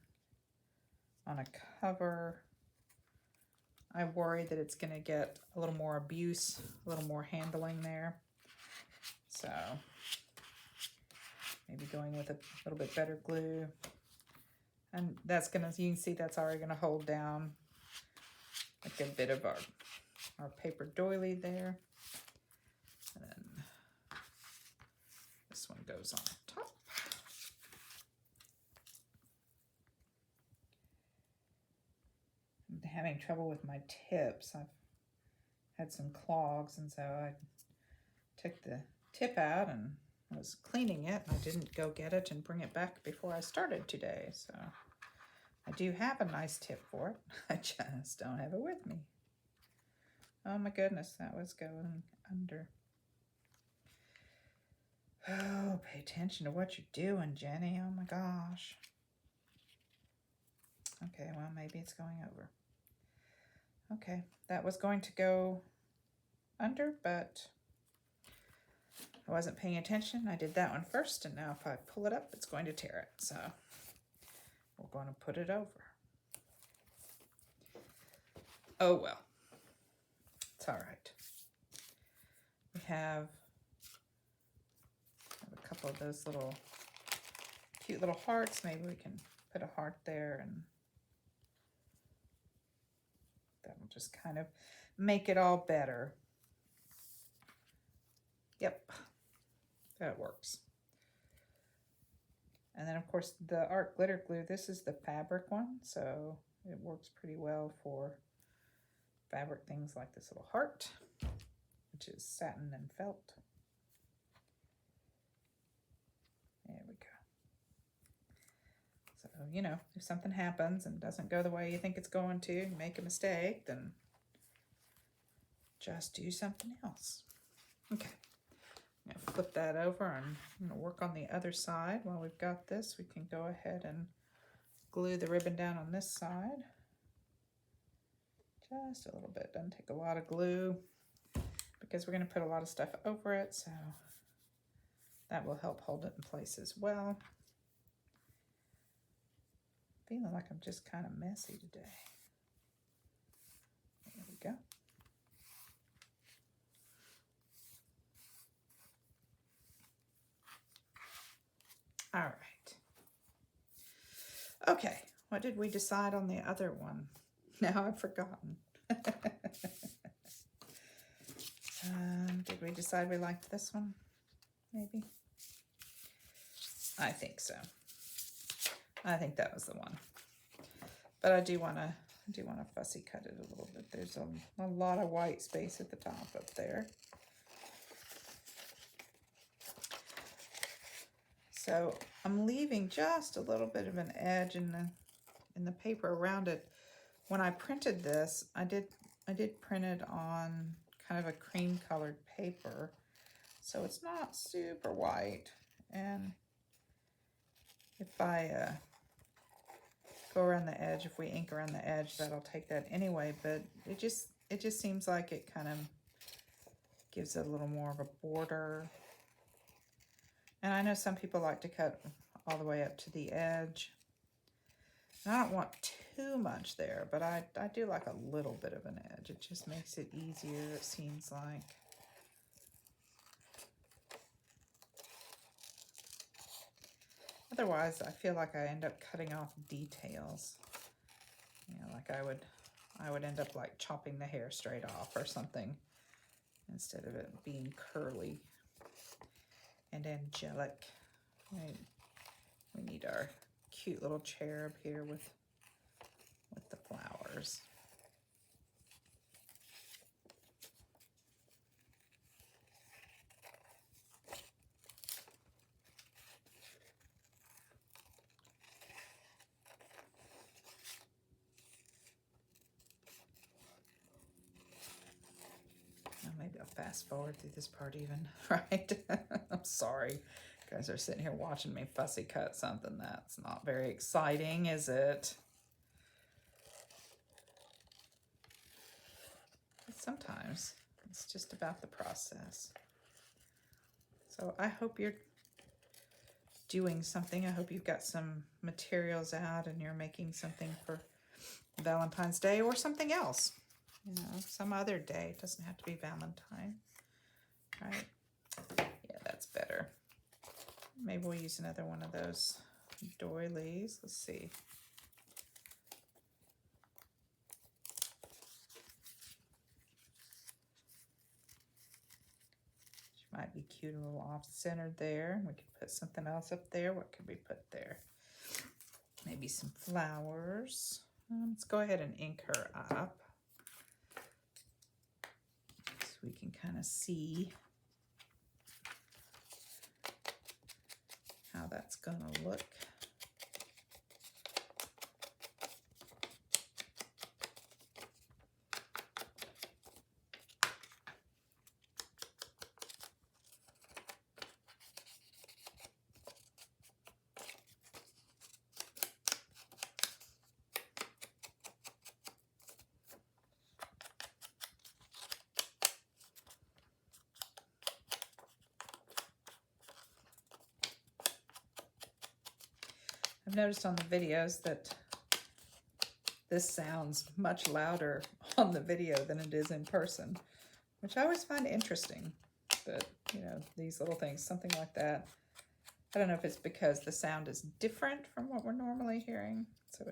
on a cover, I worry that it's going to get a little more abuse, a little more handling there. So maybe going with a little bit better glue. And that's going to, you can see that's already going to hold down like a bit of our paper doily there. And then this one goes on top. I'm having trouble with my tips. I've had some clogs, and so I took the tip out and I was cleaning it. I didn't go get it and bring it back before I started today, so I do have a nice tip for it. I just don't have it with me. Oh my goodness, that was going under. Oh, pay attention to what you're doing, Jenny. Oh my gosh. Okay, well, maybe it's going over. Okay, that was going to go under, but I wasn't paying attention. I did that one first, and now if I pull it up, it's going to tear it. So we're going to put it over. Oh well, it's all right. We have a couple of those little cute little hearts. Maybe we can put a heart there, and that will just kind of make it all better. Yep, that works. And then of course the art glitter glue, this is the fabric one, so it works pretty well for fabric things like this little heart, which is satin and felt. There we go. So, you know, if something happens and doesn't go the way you think it's going to, you make a mistake, then just do something else. Okay, Flip that over, and I'm going to work on the other side. While we've got this, we can go ahead and glue the ribbon down on this side. Just a little bit. Doesn't take a lot of glue because we're going to put a lot of stuff over it, so that will help hold it in place as well. Feeling like I'm just kind of messy today. There we go. All right. Okay, what did we decide on the other one? Now I've forgotten. Did we decide we liked this one? Maybe? I think so. I think that was the one. But I do want to fussy cut it a little bit. There's a lot of white space at the top up there. So I'm leaving just a little bit of an edge in the paper around it. When I printed this, I did print it on kind of a cream colored paper, so it's not super white. And if I go around the edge, if we ink around the edge, that'll take that anyway. But it just seems like it kind of gives it a little more of a border. And I know some people like to cut all the way up to the edge. And I don't want too much there, but I do like a little bit of an edge. It just makes it easier, it seems like. Otherwise, I feel like I end up cutting off details. You know, like I would end up like chopping the hair straight off or something instead of it being curly and angelic. Right. We need our cute little cherub here with the flowers. Maybe I'll fast forward through this part even, right? I'm sorry. You guys are sitting here watching me fussy cut something that's not very exciting, is it? But sometimes it's just about the process. So I hope you're doing something. I hope you've got some materials out and you're making something for Valentine's Day or something else. You know, some other day. It doesn't have to be Valentine, right? Yeah, that's better. Maybe we'll use another one of those doilies. Let's see. She might be cute, a little off-centered there. We could put something else up there. What could we put there? Maybe some flowers. Let's go ahead and ink her up. We can kind of see how that's going to look. I've noticed on the videos that this sounds much louder on the video than it is in person, which I always find interesting. But, you know, these little things, something like that. I don't know if it's because the sound is different from what we're normally hearing, so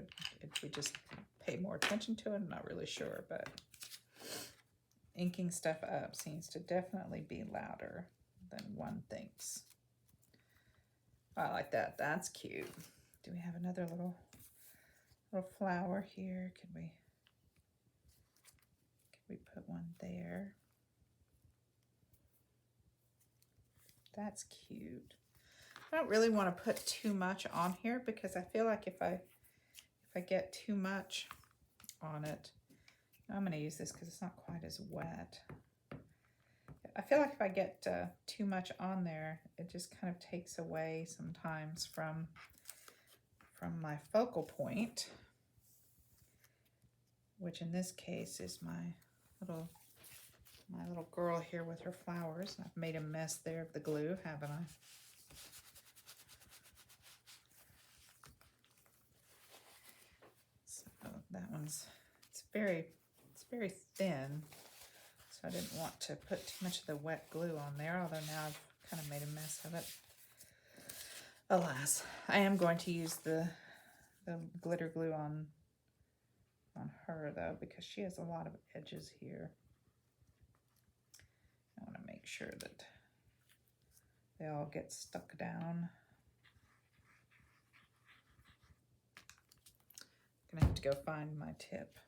we just pay more attention to it. I'm not really sure, but inking stuff up seems to definitely be louder than one thinks. I like that. That's cute. Do we have another little flower here? Could we put one there? That's cute. I don't really want to put too much on here because I feel like if I get too much on it, I'm going to use this because it's not quite as wet. I feel like if I get too much on there, it just kind of takes away sometimes from my focal point, which in this case is my little girl here with her flowers. I've made a mess there of the glue, haven't I? So that one's it's very thin. So I didn't want to put too much of the wet glue on there, although now I've kind of made a mess of it. Alas, I am going to use the glitter glue on her though, because she has a lot of edges here. I want to make sure that they all get stuck down. I'm gonna have to go find my tip.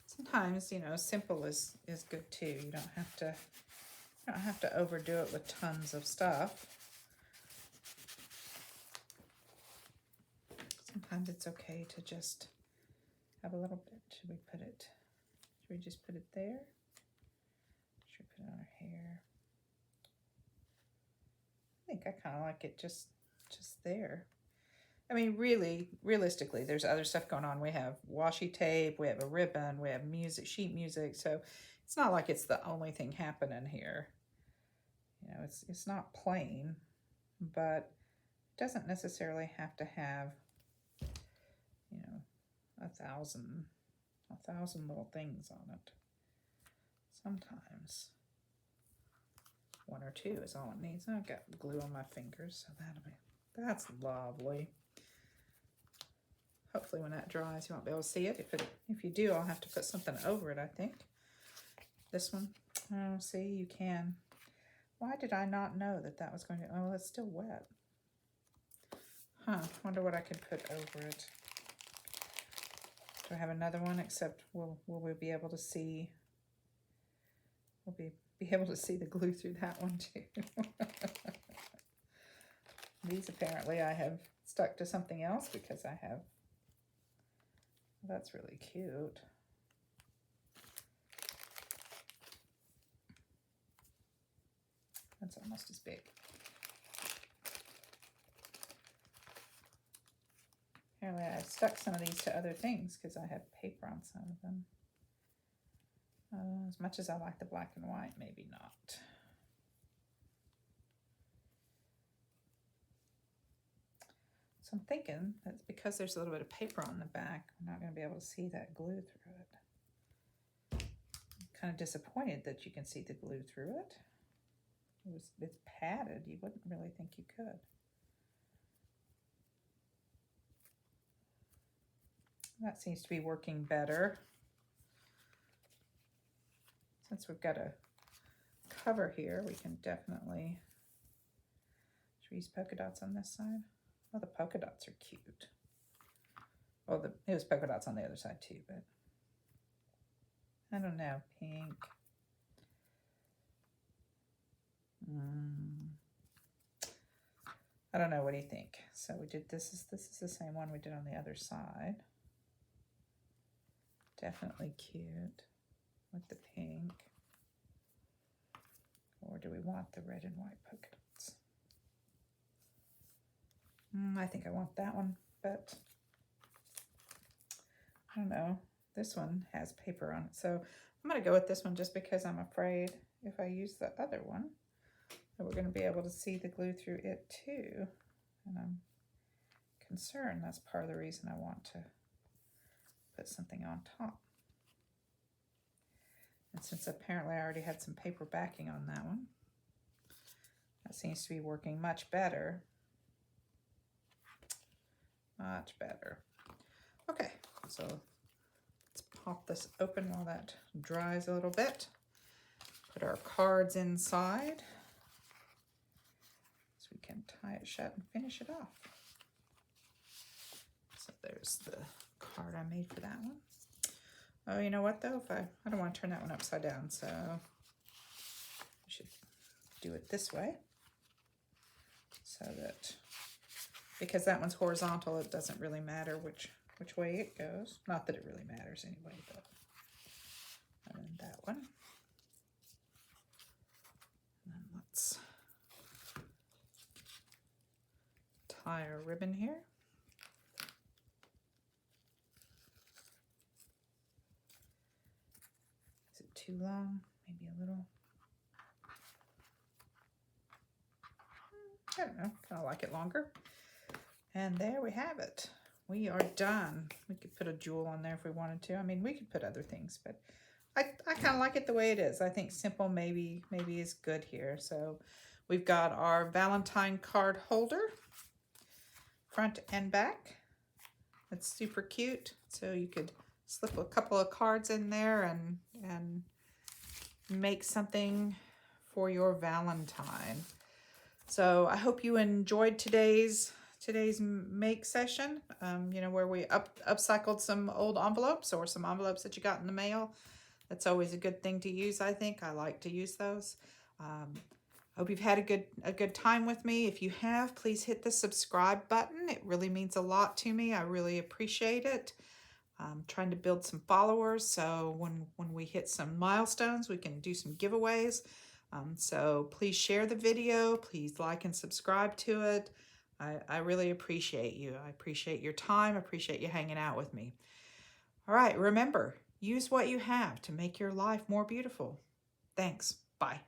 Sometimes, you know, simple is good too. You don't have to overdo it with tons of stuff. Sometimes it's okay to just have a little bit. Should we just put it there? Should we put it on her hair? I think I kind of like it just there. I mean, realistically, there's other stuff going on. We have washi tape, we have a ribbon, we have music, sheet music. So it's not like it's the only thing happening here. You know, it's not plain, but it doesn't necessarily have to have, you know, a thousand little things on it. Sometimes one or two is all it needs. I've got glue on my fingers, so that's lovely. Hopefully when that dries, you won't be able to see it. If you do, I'll have to put something over it, I think. This one, oh, see, you can. Why did I not know that was going to, oh, it's still wet. Huh, wonder what I could put over it. Do I have another one, except will we be able to see, we'll be able to see the glue through that one too. These apparently I have stuck to something else because I have, well, that's really cute. That's almost as big. Apparently I stuck some of these to other things because I have paper on some of them. As much as I like the black and white, maybe not. So I'm thinking that's because there's a little bit of paper on the back, we're not going to be able to see that glue through it. I'm kind of disappointed that you can see the glue through it. It's padded. You wouldn't really think you could. That seems to be working better. Since we've got a cover here, we can definitely, should we use polka dots on this side? Oh, the polka dots are cute. Well, it was polka dots on the other side too, but I don't know, pink. I don't know, what do you think? So we did, this is the same one we did on the other side. Definitely cute with the pink. Or do we want the red and white polka dots? I think I want that one, but I don't know. This one has paper on it, so I'm going to go with this one just because I'm afraid if I use the other one that we're going to be able to see the glue through it too. And I'm concerned that's part of the reason I want to put something on top. And since apparently I already had some paper backing on that one, that seems to be working much better. Much better. Okay, so let's pop this open while that dries a little bit. Put our cards inside so we can tie it shut and finish it off. So there's the card I made for that one. Oh, you know what though? I don't want to turn that one upside down, so I should do it this way so that because that one's horizontal, it doesn't really matter which way it goes. Not that it really matters anyway, but. And then that one. And then let's tie our ribbon here. Is it too long? Maybe a little. I don't know, kind of like it longer. And there we have it. We are done. We could put a jewel on there if we wanted to. I mean, we could put other things, but I kind of like it the way it is. I think simple maybe is good here. So we've got our Valentine card holder, front and back. It's super cute. So you could slip a couple of cards in there and make something for your Valentine. So I hope you enjoyed today's make session, you know, where we upcycled some old envelopes or some envelopes that you got in the mail. That's always a good thing to use, I think. I like to use those. Hope you've had a good time with me. If you have, please hit the subscribe button. It really means a lot to me. I really appreciate it. I'm trying to build some followers, so when we hit some milestones, we can do some giveaways. So please share the video. Please like and subscribe to it. I really appreciate you. I appreciate your time. I appreciate you hanging out with me. All right, remember, use what you have to make your life more beautiful. Thanks. Bye.